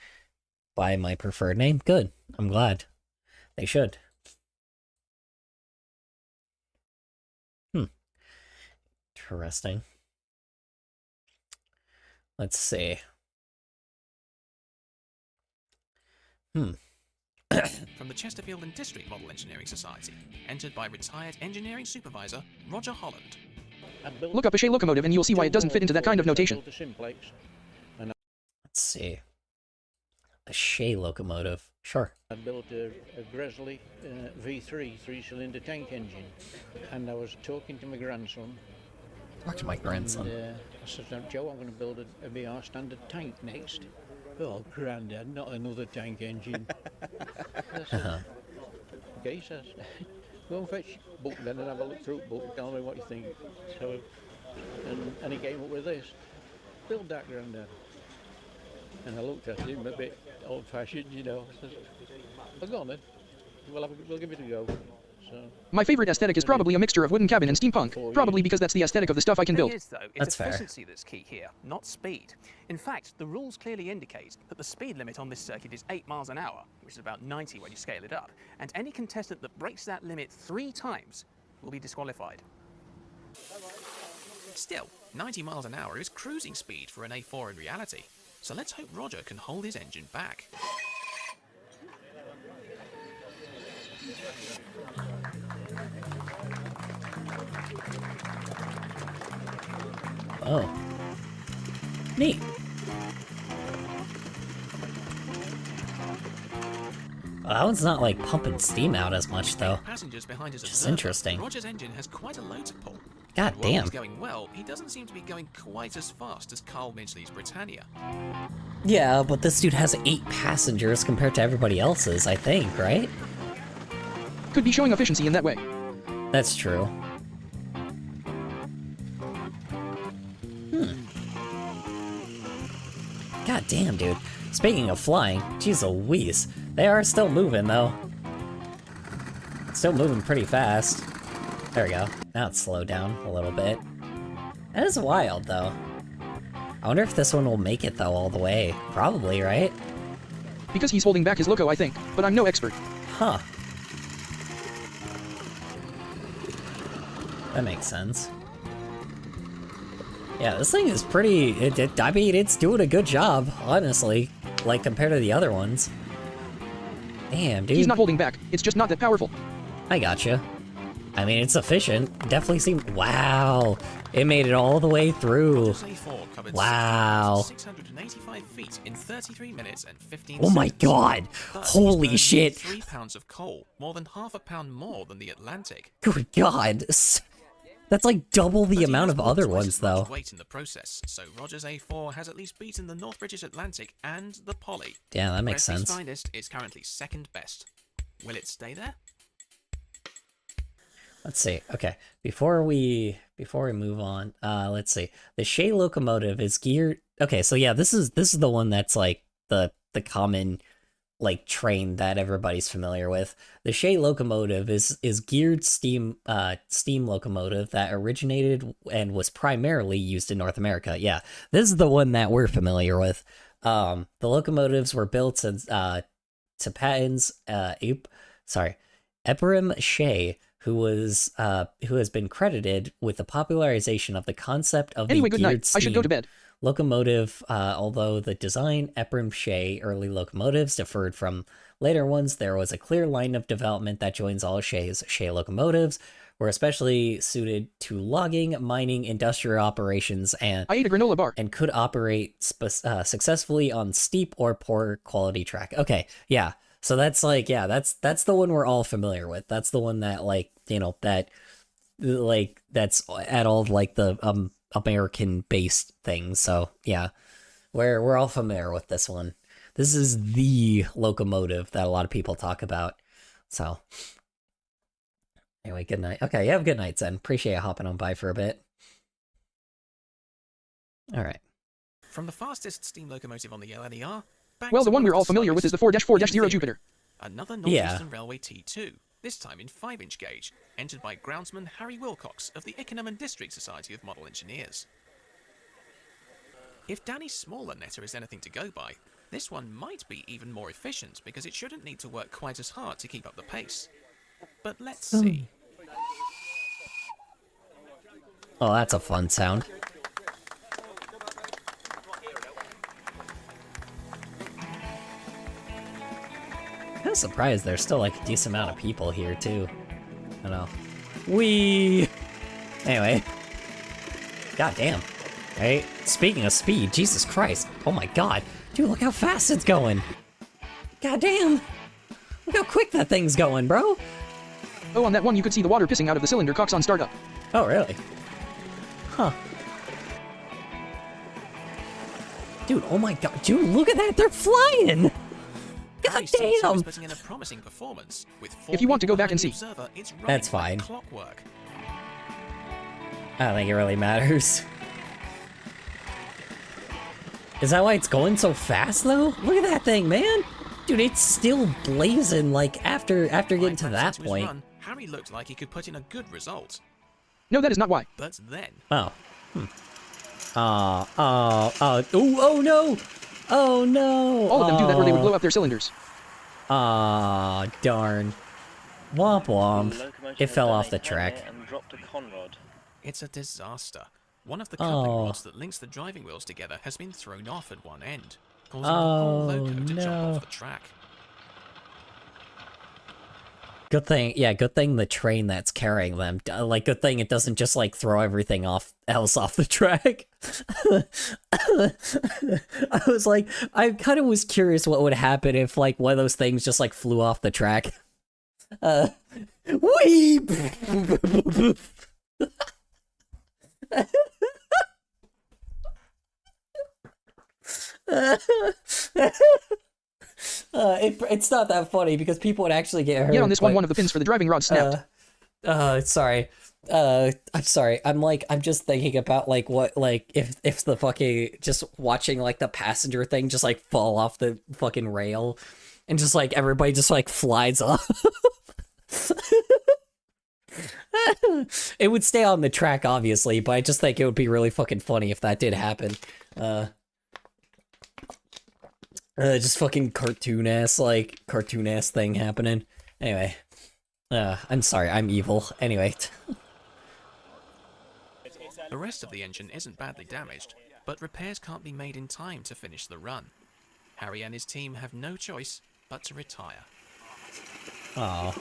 by my preferred name. Good. I'm glad. They should. Interesting. Let's see. From the Chesterfield and District Model Engineering Society, entered by retired engineering supervisor Roger Holland. Look up a Shea locomotive and you'll see why it doesn't fit into that kind of notation. Let's see. A Shea locomotive. Sure. I built a Gresley V3 three-cylinder tank engine, and I was talking to my grandson. Talk to my grandson. And, I said, Joe, I'm going to build a BR standard tank next. Oh, Grandad, not another tank engine. I said, okay, he says, go and fetch book then and have a look through the book and tell me what you think. So, and he came up with this. Build that, Grandad. And I looked at him a bit old-fashioned, you know. I said, well, go on then. We'll give it a go. So, my favorite aesthetic is probably a mixture of wooden cabin and steampunk, probably because that's the aesthetic of the stuff I can build. The thing is, though, it's efficiency that's key here, not speed. In fact, the rules clearly indicate that the speed limit on this circuit is 8 miles an hour, which is about 90 when you scale it up, and any contestant that breaks that limit 3 times will be disqualified. Still, 90 miles an hour is cruising speed for an A4 in reality, so let's hope Roger can hold his engine back. Oh. Neat. Well, that one's not like pumping steam out as much though. Passengers behind his Just observer, interesting. Roger's engine has quite a load to pull. God While damn. he's going well, he doesn't seem to be going quite as fast as Carl Midgley's Britannia. Yeah, but this dude has 8 passengers compared to everybody else's, I think, right? Could be showing efficiency in that way. That's true. God damn, dude. Speaking of flying, jeez Louise. They are still moving, though. Still moving pretty fast. There we go. Now it's slowed down a little bit. That is wild, though. I wonder if this one will make it, though, all the way. Probably, right? Because he's holding back his loco, I think, but I'm no expert. Huh. That makes sense. Yeah, this thing is pretty... I mean, it's doing a good job, honestly. Like, compared to the other ones. Damn, dude. He's not holding back. It's just not that powerful. I gotcha. I mean, it's efficient. Definitely seemed... Wow. It made it all the way through. Wow. 685 feet in 33 minutes and 15 Oh my seconds. god. But Holy he's shit. 3 pounds of coal, more than half a pound more than the Atlantic. Good god. That's like double the amount of other ones, though. Weight in the process, so Roger's A4 has at least beaten the North British Atlantic and the Polly. Yeah, that makes Presley's sense. Finest is currently second best. Will it stay there? Let's see. Okay, before we move on, let's see. The Shea locomotive is geared. Okay, so yeah, this is the one that's like the common like train that everybody's familiar with. The Shea locomotive is geared steam locomotive that originated and was primarily used in North America. Yeah, this is the one that we're familiar with. The locomotives were built to Patton's Ephraim Shea, who has been credited with the popularization of the concept of Anyway, the good night. geared I should go to steam bed. locomotive. Although the design Ephraim Shea early locomotives differed from later ones, there was a clear line of development that joins all Shea's. Shea locomotives were especially suited to logging, mining, industrial operations, and I ate a granola bar. And could operate successfully on steep or poor quality track. Okay, yeah. So that's like, yeah, that's the one we're all familiar with. That's the one that, like, you know, that like that's at all like the American based things. So yeah, we're all familiar with this one. This is the locomotive that a lot of people talk about. So anyway, good night. Okay, you have a good night, Zen. Appreciate you hopping on by for a bit. All right. From the fastest steam locomotive on the LNER, back Well, to the one we're all the familiar with is the slowest 4-4-0 Jupiter. Another Yeah. Northeastern Railway T2, this time in 5-inch gauge, entered by groundsman Harry Wilcox of the Ickenham and District Society of Model Engineers. If Danny's smaller netter is anything to go by, this one might be even more efficient because it shouldn't need to work quite as hard to keep up the pace. But let's see. Oh, that's a fun sound. I'm surprised there's still like a decent amount of people here too. I know. Wee. Anyway. God damn. Right? Speaking of speed, Jesus Christ. Oh my god. Dude, look how fast it's going. God damn. Look how quick that thing's going, bro. Oh, on that one you could see the water pissing out of the cylinder cocks on startup. Oh, really? Huh. Dude, oh my god. Dude, look at that. They're flying. God Harry Stetson damn. is putting in a promising performance. With If you want to go back and see. Observer, it's That's running like fine. clockwork. I don't think it really matters. Is that why it's going so fast, though? Look at that thing, man! Dude, it's still blazing, like, after getting to that Into his point. run, Harry looked like he could put in a good result. No, that is not why. But then, Oh. Oh no! Oh no! All of them do that or they would blow up their cylinders. Aw, darn. Womp womp. It fell off the track. And dropped a conrod. it's a disaster. One of the coupling Oh. rods that links the driving wheels together has been thrown off at one end, causing the whole Oh, loco to jump no. off the track. Good thing, yeah, good thing the train that's carrying them, like, good thing it doesn't just, like, throw everything else off the track. I was like, I kind of was curious what would happen if, like, one of those things just, like, flew off the track. Whee! It's not that funny because people would actually get hurt. Yeah, on this one, but- one of the pins for the driving rod snapped. Sorry. I'm sorry. I'm just thinking about like what, like if the fucking, just watching like the passenger thing just like fall off the fucking rail and just like everybody just like flies off. It would stay on the track obviously, but I just think it would be really fucking funny if that did happen. Just fucking cartoon ass thing happening. Anyway. I'm sorry, I'm evil. Anyway. The rest of the engine isn't badly damaged, but repairs can't be made in time to finish the run. Harry and his team have no choice but to retire. Oh,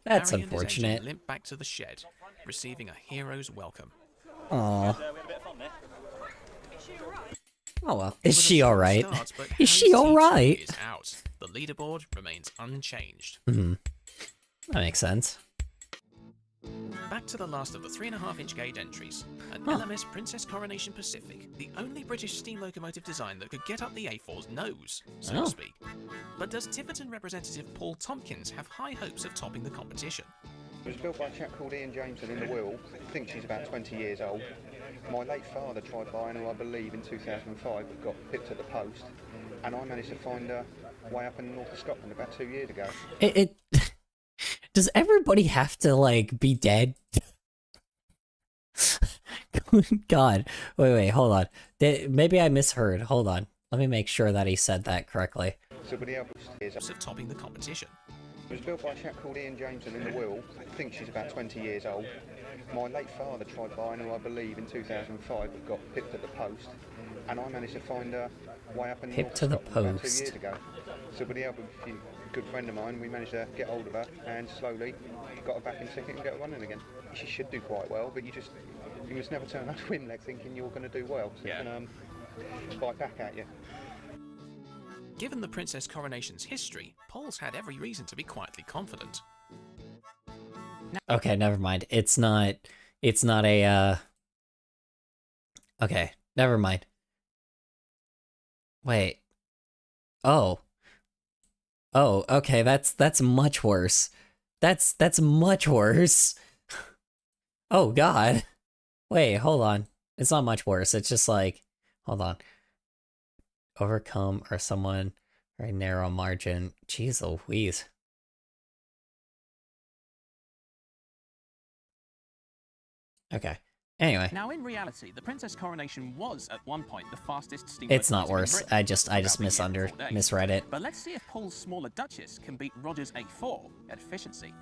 that's Harry and his unfortunate. engine limp back to the shed, receiving a hero's welcome. Aw. Oh well. It Is was a she slow alright? start, but Is she Harry's T2 alright? is out. The leaderboard remains unchanged. Hmm. That makes sense. Back to the last of the 3.5-inch gauge entries, an Huh. LMS Princess Coronation Pacific, the only British steam locomotive design that could get up the A4's nose, so Oh. to speak. But does Tiverton representative Paul Tompkins have high hopes of topping the competition? It was built by a chap called Ian Jameson in the Wirral. I think she's about 20 years old. My late father tried buying her, I believe, in 2005, but got pipped at the post. And I managed to find her way up in the north of Scotland about 2 years ago. It does everybody have to like be dead? God, wait, hold on. Maybe I misheard. Hold on. Let me make sure that he said that correctly. Somebody else is Of topping the competition. It was built by a chap called Ian Jameson in the Wirral. I think she's about 20 years old. My late father tried buying her, I believe, in 2005, but got pipped at the post. And I managed to find her way up in the north Pipped to of the Scotland about 2 post. years ago. Somebody else, a good friend of mine, we managed to get hold of her and slowly got her back in ticket and get her running again. She should do quite well, but you must never turn up to Wimleck thinking you're going to do well. So it can bite back at you. Given the Princess Coronation's history, Paul's had every reason to be quietly confident. Okay, never mind. It's not a, okay, never mind. Wait. Oh, okay, that's much worse. That's much worse. Oh, God. Wait, hold on. It's not much worse. It's just like, hold on. overcome or someone very narrow margin. Jeez Louise. Okay. Anyway. Now, in reality, the Princess Coronation was at one point the fastest steam. It's not worse. I just misread it. But let's see if Paul's smaller Duchess can beat Roger's A4 at efficiency.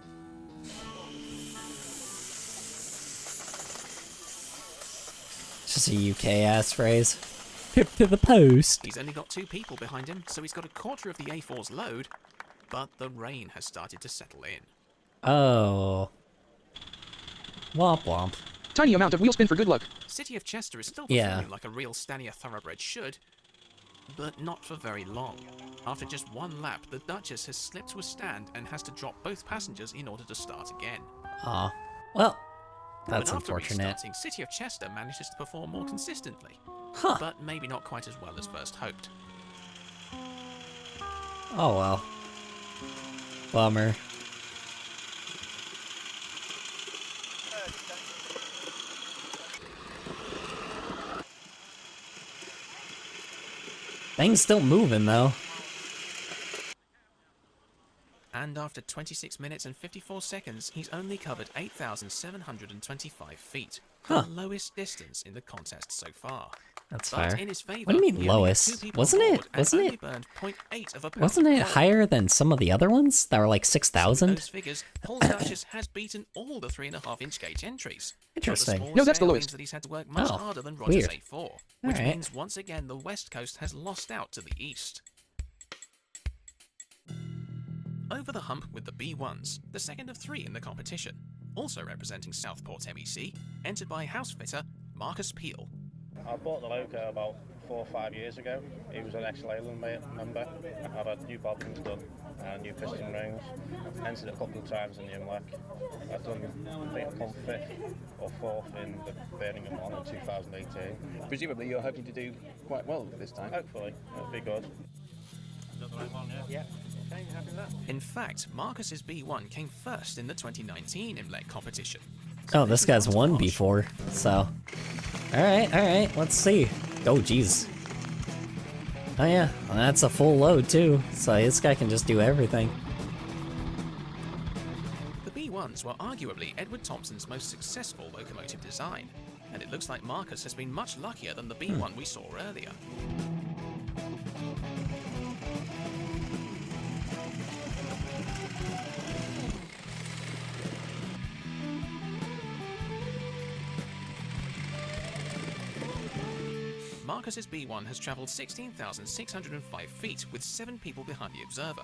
Just a UK ass phrase. Pip to the post. He's only got 2 people behind him, so he's got a quarter of the A4's load, but the rain has started to settle in. Oh. Womp womp. Tiny amount of wheel spin for good luck. City of Chester is still performing like a real Stania thoroughbred should, but not for very long. After just 1 lap, the Duchess has slipped to a stand and has to drop both passengers in order to start again. Aw. Well, that's but after unfortunate. restarting, City of Chester manages to perform more consistently, but maybe not quite as well as first hoped. Oh well. Bummer. Things still moving though. And after 26 minutes and 54 seconds, he's only covered 8,725 feet, the lowest distance in the contest so far. That's but fair. In his favor, What do you mean he only had lowest? 2 people Wasn't on it? board and Wasn't only it? burned 0.8 of a pound Wasn't of it oil. higher than some of the other ones that were like 6,000? Those figures, Paul Duchess has beaten all the 3.5-inch gauge entries. Interesting. But the No, that's the scale lowest. means that he's had to work much Oh, harder than Roger's weird. A4, which Alright. means once again the West Coast has lost out to the East. Over the hump with the B1s, the second of 3 in the competition, also representing Southport MEC, entered by housefitter Marcus Peel. I bought the Loco about 4 or 5 years ago. He was an ex-Leyland member. I've had new bobbins done, new piston rings. Entered a couple of times in the IMLEC. I've done, I think I've come 5th or 4th in the Birmingham one in 2018. Presumably you're hoping to do quite well this time. Hopefully, it'll be good. Yeah. Okay, happy with that? In fact, Marcus's B1 came first in the 2019 IMLEC competition. Oh, this guy's won before, so. Alright, let's see. Oh, jeez. Oh yeah, well, that's a full load too, so this guy can just do everything. The B1s were arguably Edward Thompson's most successful locomotive design, and it looks like Marcus has been much luckier than the B1 we saw earlier. Marcus's B1 has travelled 16,605 feet with 7 people behind the observer,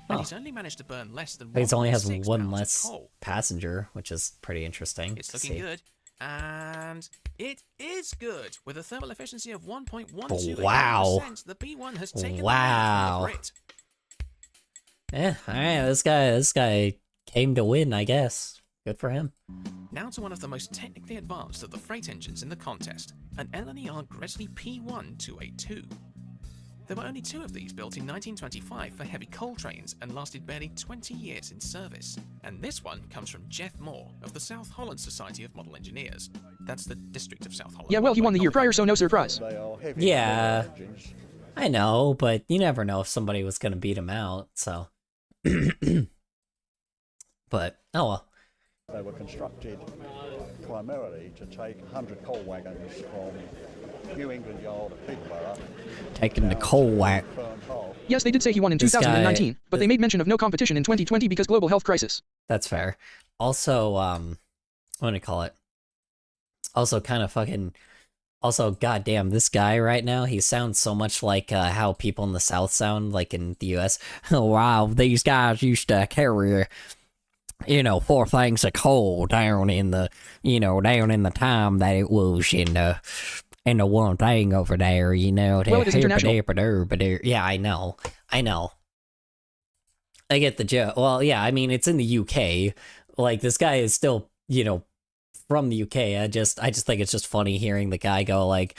and he's only managed to burn less than He only has 1.6 one pounds of less coal. passenger, which is pretty interesting. It's to looking see. good, and it is good. With a thermal efficiency of 1.12%, Wow. the B1 has taken Wow. the lead from the Brit. Yeah, alright, this guy came to win, I guess. Good for him. Now to one of the most technically advanced of the freight engines in the contest, an LNER Gresley P1-282. There were only 2 of these built in 1925 for heavy coal trains and lasted barely 20 years in service. And this one comes from Jeff Moore of the South Holland Society of Model Engineers. That's the district of South Holland. Yeah, well, he won the year prior, so no surprise. Yeah, I know, but you never know if somebody was gonna beat him out, so. But, oh well. They were constructed primarily to take 100 coal wagons from New England Yard at Peterborough. Taking the coal whack. Yes, they did say he won in This 2019, guy- but they made mention of no competition in 2020 because global health crisis. That's fair. Also, what do you call it? Also, kind of fucking. Also, goddamn, this guy right now, he sounds so much like how people in the South sound, like in the U.S. Oh, wow, these guys used to carry, 4 things of coal down in the, down in the time that it was in the one thing over there, Well, it is international. Yeah, I know. I get the joke. Well, yeah, I mean, it's in the UK. Like, this guy is still, from the UK. I just think it's just funny hearing the guy go, like,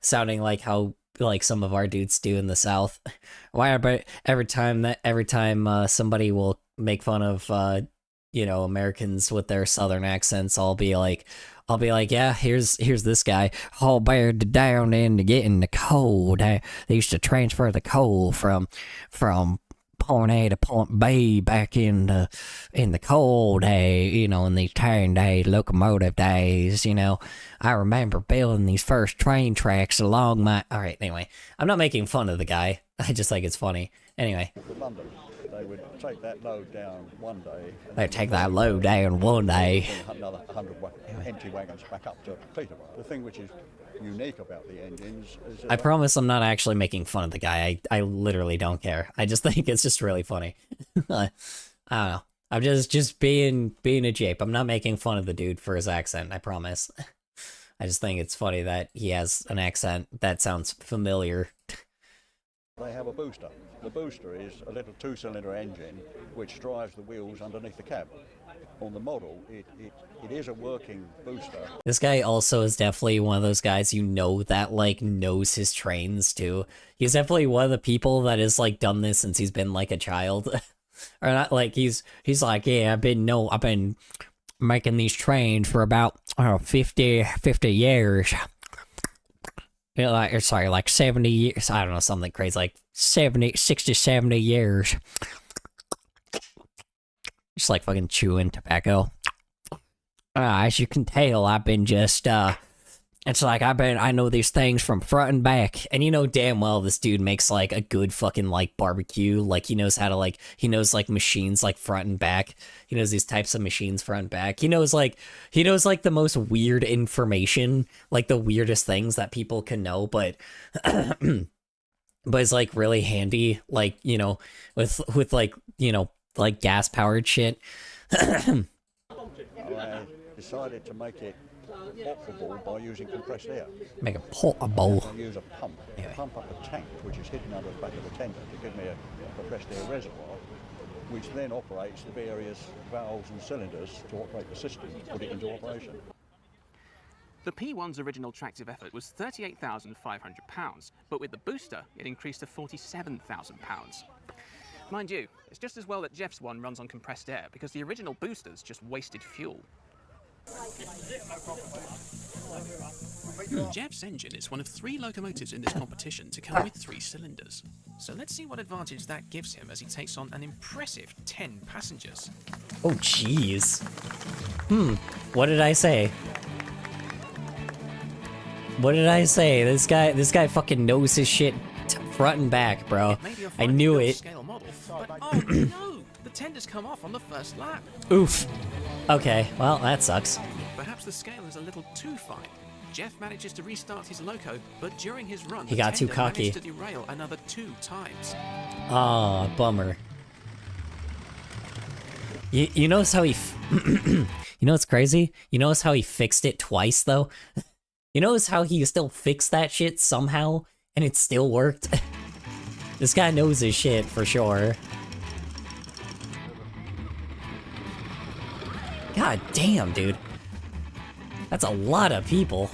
sounding like how, like, some of our dudes do in the South. Why, but every time somebody will make fun of, Americans with their Southern accents, I'll be like, I'll be like, yeah, here's this guy, all buried down into getting the coal. They used to transfer the coal from point A to point B back in the coal day, you know, in these train days, locomotive days, you know. I remember building these first train tracks along my... Alright, anyway. I'm not making fun of the guy. I just think it's funny. Anyway. London, they would take that load down one day. They take that load down one day. Another 100 empty wagons back up to Peterborough. The thing which is unique about the engines is that I promise I'm not actually making fun of the guy. I literally don't care. I just think it's just really funny. I don't know. I'm just being a jape. I'm not making fun of the dude for his accent, I promise. I just think it's funny that he has an accent that sounds familiar. they have a booster. The booster is a little two-cylinder engine which drives the wheels underneath the cab. On the model, it is a working booster. This guy also is definitely one of those guys you know that like knows his trains too. He's definitely one of the people that has like done this since he's been like a child. Or not like he's like, yeah, I've been making these trains for about 50 years. You know, like, sorry, like 70 years. I don't know, something crazy, like 60, 70 years. Just like fucking chewing tobacco. As you can tell, I've been just, it's like I know these things from front and back. And you know damn well this dude makes like a good fucking like barbecue. Like he knows how to like, he knows like machines like front and back. He knows these types of machines front and back. He knows like the most weird information, like the weirdest things that people can know, but but it's like really handy, like, you know, with like, you know, like gas powered shit. I decided to make it portable by using compressed air. Make it portable. I use a pump. Anyway. Pump up a tank which is hidden under the back of the tender to give me a compressed air reservoir, which then operates the various valves and cylinders to operate the system, put it into operation. The P1's original tractive effort was £38,500, but with the booster, it increased to £47,000. Mind you, it's just as well that Jeff's one runs on compressed air, because the original boosters just wasted fuel. Jeff's engine is one of 3 locomotives in this competition to come with 3 cylinders. So let's see what advantage that gives him as he takes on an impressive 10 passengers. Oh jeez. What did I say? What did I say? This guy fucking knows his shit front and back, bro. I knew it. Model, but oh no! The tender's come off on the first lap. Oof. Okay, well, that sucks. Perhaps the scale is a little too fine. Jeff manages to restart his loco, but during his run, he got too cocky. Managed to derail another 2 times. Ah, bummer. You notice how he... you know what's crazy? You notice how he fixed it twice, though? You notice how he still fixed that shit somehow, and it still worked? This guy knows his shit, for sure. God damn, dude. That's a lot of people.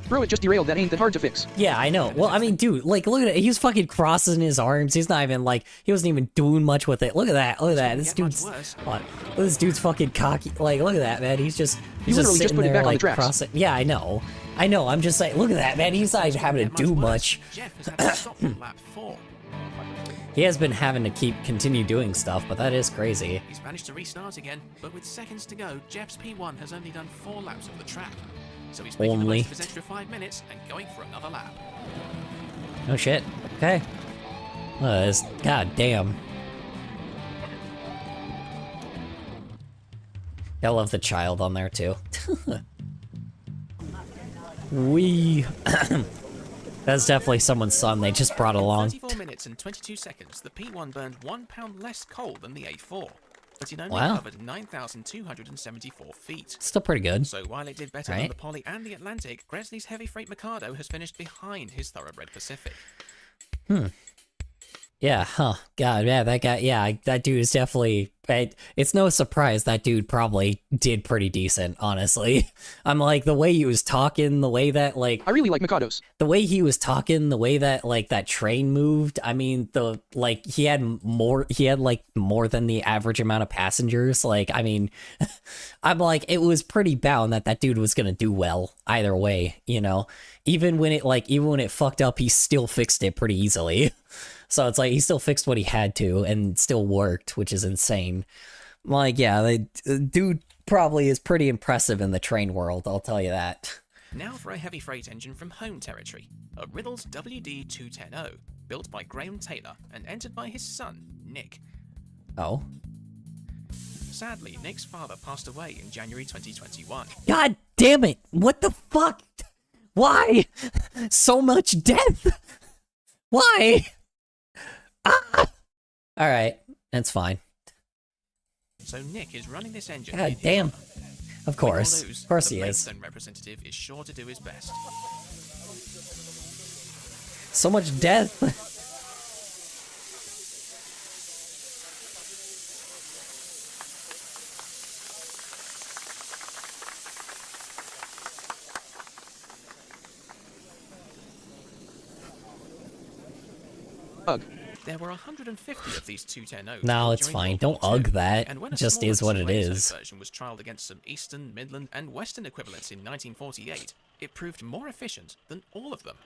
Bro, it just derailed. That ain't that hard to fix. Yeah, I know. Well, I mean, dude, like, look at it. He was fucking crossing his arms. He's not even, like, he wasn't even doing much with it. Look at that. Look at that. This dude's... Look at this dude's fucking cocky. Like, look at that, man. He's just... He's literally just put it back on the tracks. Crossing. Yeah, I know. I know. I'm just saying, look at that, man. He's not having to do much. He has been having to continue doing stuff, but that is crazy. He's managed to restart again, but with seconds to go, Jeff's P1 has only done 4 laps of the track. So he's making the most of his extra 5 minutes and going for another lap. Oh shit. Okay. God damn. I love the child on there too. That's definitely someone's son they just brought along. 34 minutes and 22 seconds, the P1 burned 1 pound less coal than the A4. But it only covered 9,274 feet. Still pretty good. So while it did better than the Polly and the Atlantic, Gresley's heavy freight Mikado has finished behind his thoroughbred Pacific. Yeah, huh. God, yeah, that guy, yeah, that dude is definitely, it's no surprise that dude probably did pretty decent, honestly. I'm like, the way he was talking, the way that, like... I really like Mikado's. The way he was talking, the way that, like, that train moved, I mean, he had, like, more than the average amount of passengers, like, I mean, I'm like, it was pretty bound that that dude was gonna do well, either way, you know? Even when it fucked up, he still fixed it pretty easily. So it's like, he still fixed what he had to, and still worked, which is insane. Like, yeah, the dude probably is pretty impressive in the train world, I'll tell you that. Now for a heavy freight engine from home territory, a Riddles WD-210O, built by Graham Taylor and entered by his son, Nick. Oh? Sadly, Nick's father passed away in January 2021. God damn it! What the fuck? Why? So much death? Why? Ah! Alright, that's fine. So Nick is running this engine. God damn. Of course. Of course he is. The Maidstone representative is sure to do his best. So much death. Ugh. There were 150 of these 210Os. No, it's fine. Don't ugh that. And when a Just smaller is what it 280 is. version was trialled against some Eastern, Midland, and Western equivalents in 1948, it proved more efficient than all of them.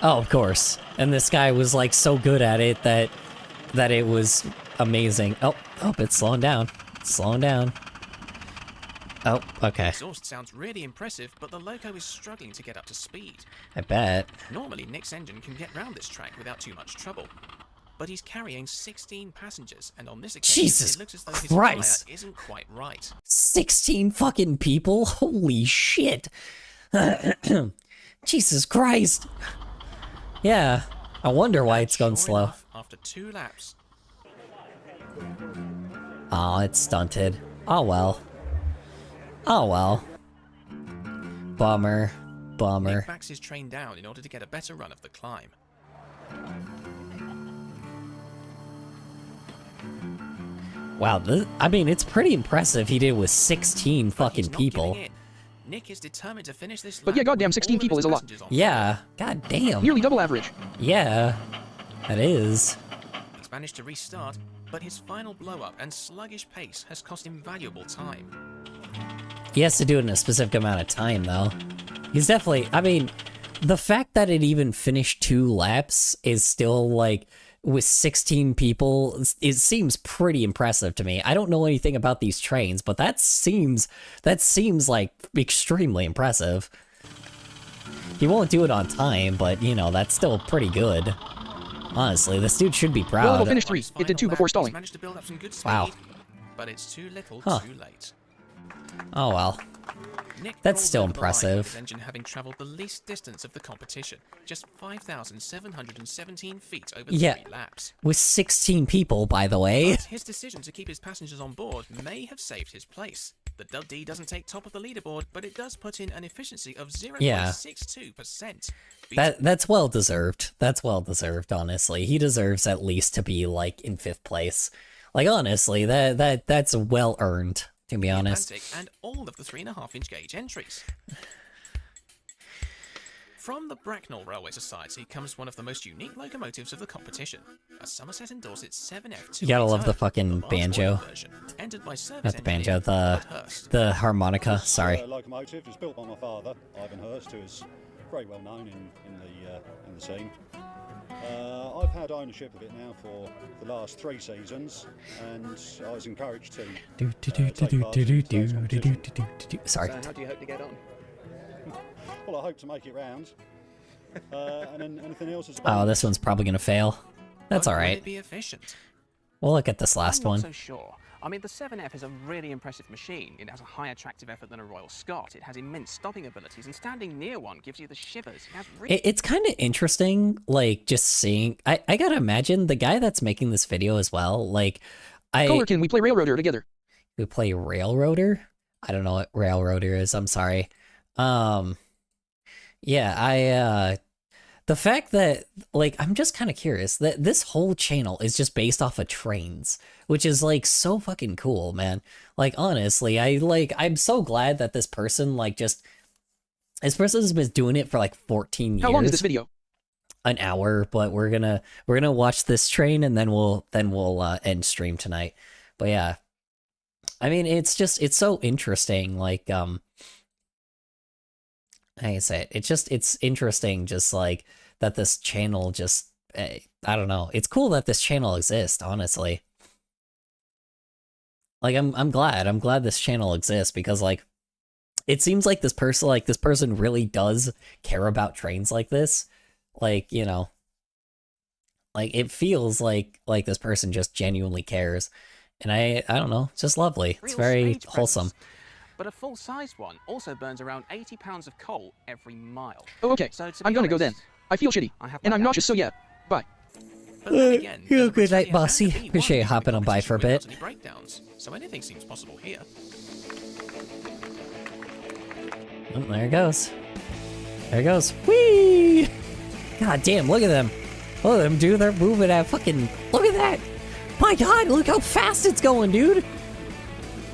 Oh, of course. And this guy was like so good at it that it was amazing. Oh, it's slowing down. It's slowing down. Oh, okay. The exhaust sounds really impressive, but the loco is struggling to get up to speed. I bet. Normally, Nick's engine can get round this track without too much trouble. But he's carrying 16 passengers, and on this occasion, Jesus it looks as though his Christ. fire isn't quite right. 16 fucking people? Holy shit. Jesus Christ. Yeah, I wonder why it's going slow. Enough, after 2 laps, Oh, it's stunted. Oh well. Oh well. Bummer. Bummer. Nick backs his train down in order to get a better run of the climb. Wow, I mean, it's pretty impressive he did with 16 fucking people. Nick is determined to finish this But yeah, goddamn, 16 people is a lot. Yeah, god damn. Nearly double average. Yeah, that is. He's managed to restart, but his final blow-up and sluggish pace has cost him valuable time. He has to do it in a specific amount of time, though. He's definitely, I mean, the fact that it even finished 2 laps is still, like, with 16 people, it seems pretty impressive to me. I don't know anything about these trains, but that seems like extremely impressive. He won't do it on time, but, you know, that's still pretty good. Honestly, this dude should be proud. Well, it'll finish 3. It did 2 before stalling. Managed to build up some good speed, Wow. But it's too little, Huh. too late. Oh well. Nick That's rolls still over the line with impressive. his engine having travelled the least distance of the competition, just 5,717 feet over the Yeah. 3 laps. With 16 people, by the way. But his decision to keep his passengers on board may have saved his place. The Dub D doesn't take top of the leaderboard, but it does put in an efficiency of 0.62%. That's well deserved. That's well deserved, honestly. He deserves at least to be like in 5th place. Like honestly, that's well earned, to be honest. Atlantic and all of the 3.5-inch gauge entries. From the Bracknell Railway Society comes one of the most unique locomotives of the competition, a Somerset and Dorset 7F280. You gotta love the fucking banjo. version, entered by service Not the banjo, engineer Robert Hurst. the harmonica, sorry. Locomotive was built by my father, Ivan Hurst, who is very well known in the scene. I've had ownership of it now for the last 3 seasons, and I was encouraged to take part in today's competition. Sorry. So how do you hope to get on? Well, I hope to make it round. And then anything else is a Oh, bonus. this one's probably gonna fail. That's But will alright. it be efficient? We'll look at this last I'm one. not so sure. I mean, the 7F is a really impressive machine. It has a high attractive effort than a Royal Scot. It has immense stopping abilities, and standing near one gives you the shivers. It has really It's kind of interesting, like, just seeing... I gotta imagine the guy that's making this video as well, like, Kohler, can we play Railroader together? We play Railroader? I don't know what Railroader is, I'm sorry. Yeah, The fact that, like, I'm just kind of curious that this whole channel is just based off of trains, which is, like, so fucking cool, man. Like, honestly, I'm so glad that this person, like, this person's been doing it for, like, 14 years. How long is this video? An hour, but we're gonna watch this train and then we'll end stream tonight. But yeah, I mean, it's so interesting. Like, how do you say it? It's interesting, just like that this channel just, I don't know. It's cool that this channel exists, honestly. Like, I'm glad this channel exists because, like, it seems like this person really does care about trains like this. Like, you know, like it feels like this person just genuinely cares. And I don't know, it's just lovely. It's very wholesome. But a full-sized one also burns around 80 pounds of coal every mile. Oh, okay. So I'm gonna go then. I feel shitty. And I'm nauseous, so yeah. Bye. Good night, bossy. Appreciate you hopping on by for a bit. Breakdowns, so anything seems possible here. Oh, there it goes. There it goes. Whee! God damn, look at them. Look at them, dude. They're moving at fucking... Look at that! My god, look how fast it's going, dude!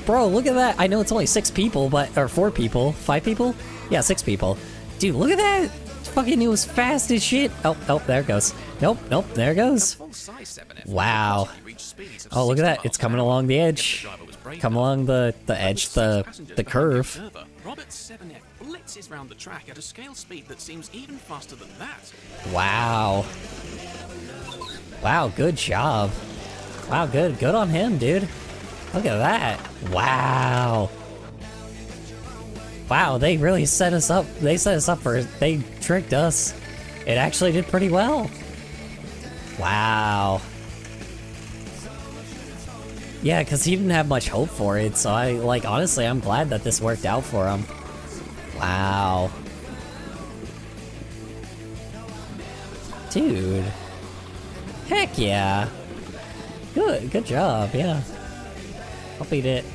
Bro, look at that. I know it's only 6 people, but... Or 4 people. 5 people? Yeah, 6 people. Dude, look at that! Fucking, it was fast as shit. Oh, there it goes. Nope, there it goes. Wow. Oh, look at that. It's coming along the edge. Come along the edge, the curve. Robert 7F blitzes round the track at a scale speed that seems even faster than that. Wow. Wow, good job. Wow, good on him, dude. Look at that. Wow. Wow, they really set us up. They tricked us. It actually did pretty well. Wow. Yeah, because he didn't have much hope for it, so honestly, I'm glad that this worked out for him. Wow. Dude. Heck yeah. Good job, yeah. Hope he did.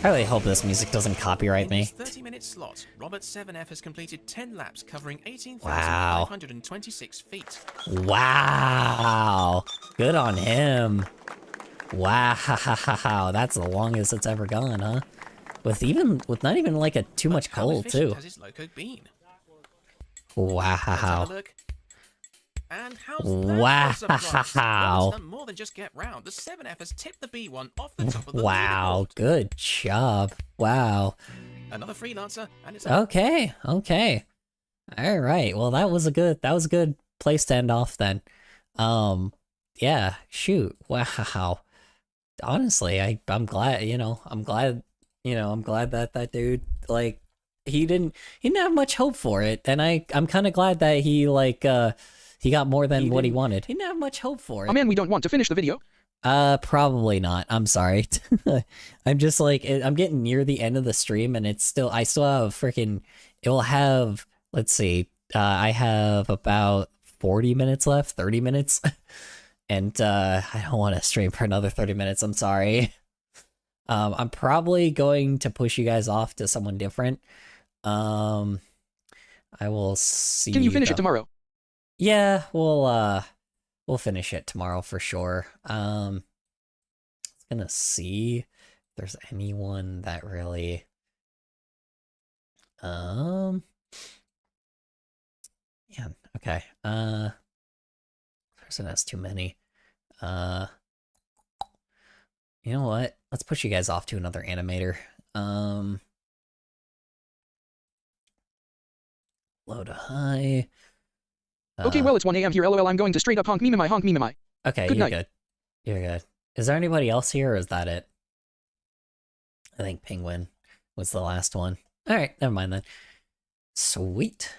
I really hope this music doesn't copyright me. 30-minute slot, Robert 7F has completed 10 laps covering 18,526 feet. Wow. Good on him. Wow, that's the longest it's ever gone, huh? With not even like too much coal, too. Has his loco been? Wow. And wow. More than just get round. The 7F has tipped the B1 off the top of the Wow, good job. Wow. Another freelancer, and it's okay. All right. Well, that was a good play standoff then. Yeah. Shoot. Wow. Honestly, I'm glad. I'm glad that that dude, like, he didn't have much hope for it, and I'm kind of glad that he he got more than what he wanted. He didn't have much hope for it. Oh man, we don't want to finish the video. Probably not. I'm sorry. I'm just I'm getting near the end of the stream, and I still have freaking. It will have. Let's see. I have about 40 minutes left. 30 minutes. And I don't want to stream for another 30 minutes. I'm sorry. I'm probably going to push you guys off to someone different. I will see. Can you finish it tomorrow? Yeah, we'll finish it tomorrow for sure. Gonna see if there's anyone that really yeah, okay. Person has too many. You know what? Let's push you guys off to another animator. Low to high. Okay, well, it's 1 a.m. here. LOL, I'm going to straight up honk me my honk me my. Okay, good you're night. good. You're good. Is there anybody else here, or is that it? I think Penguin was the last one. All right, never mind then. Sweet.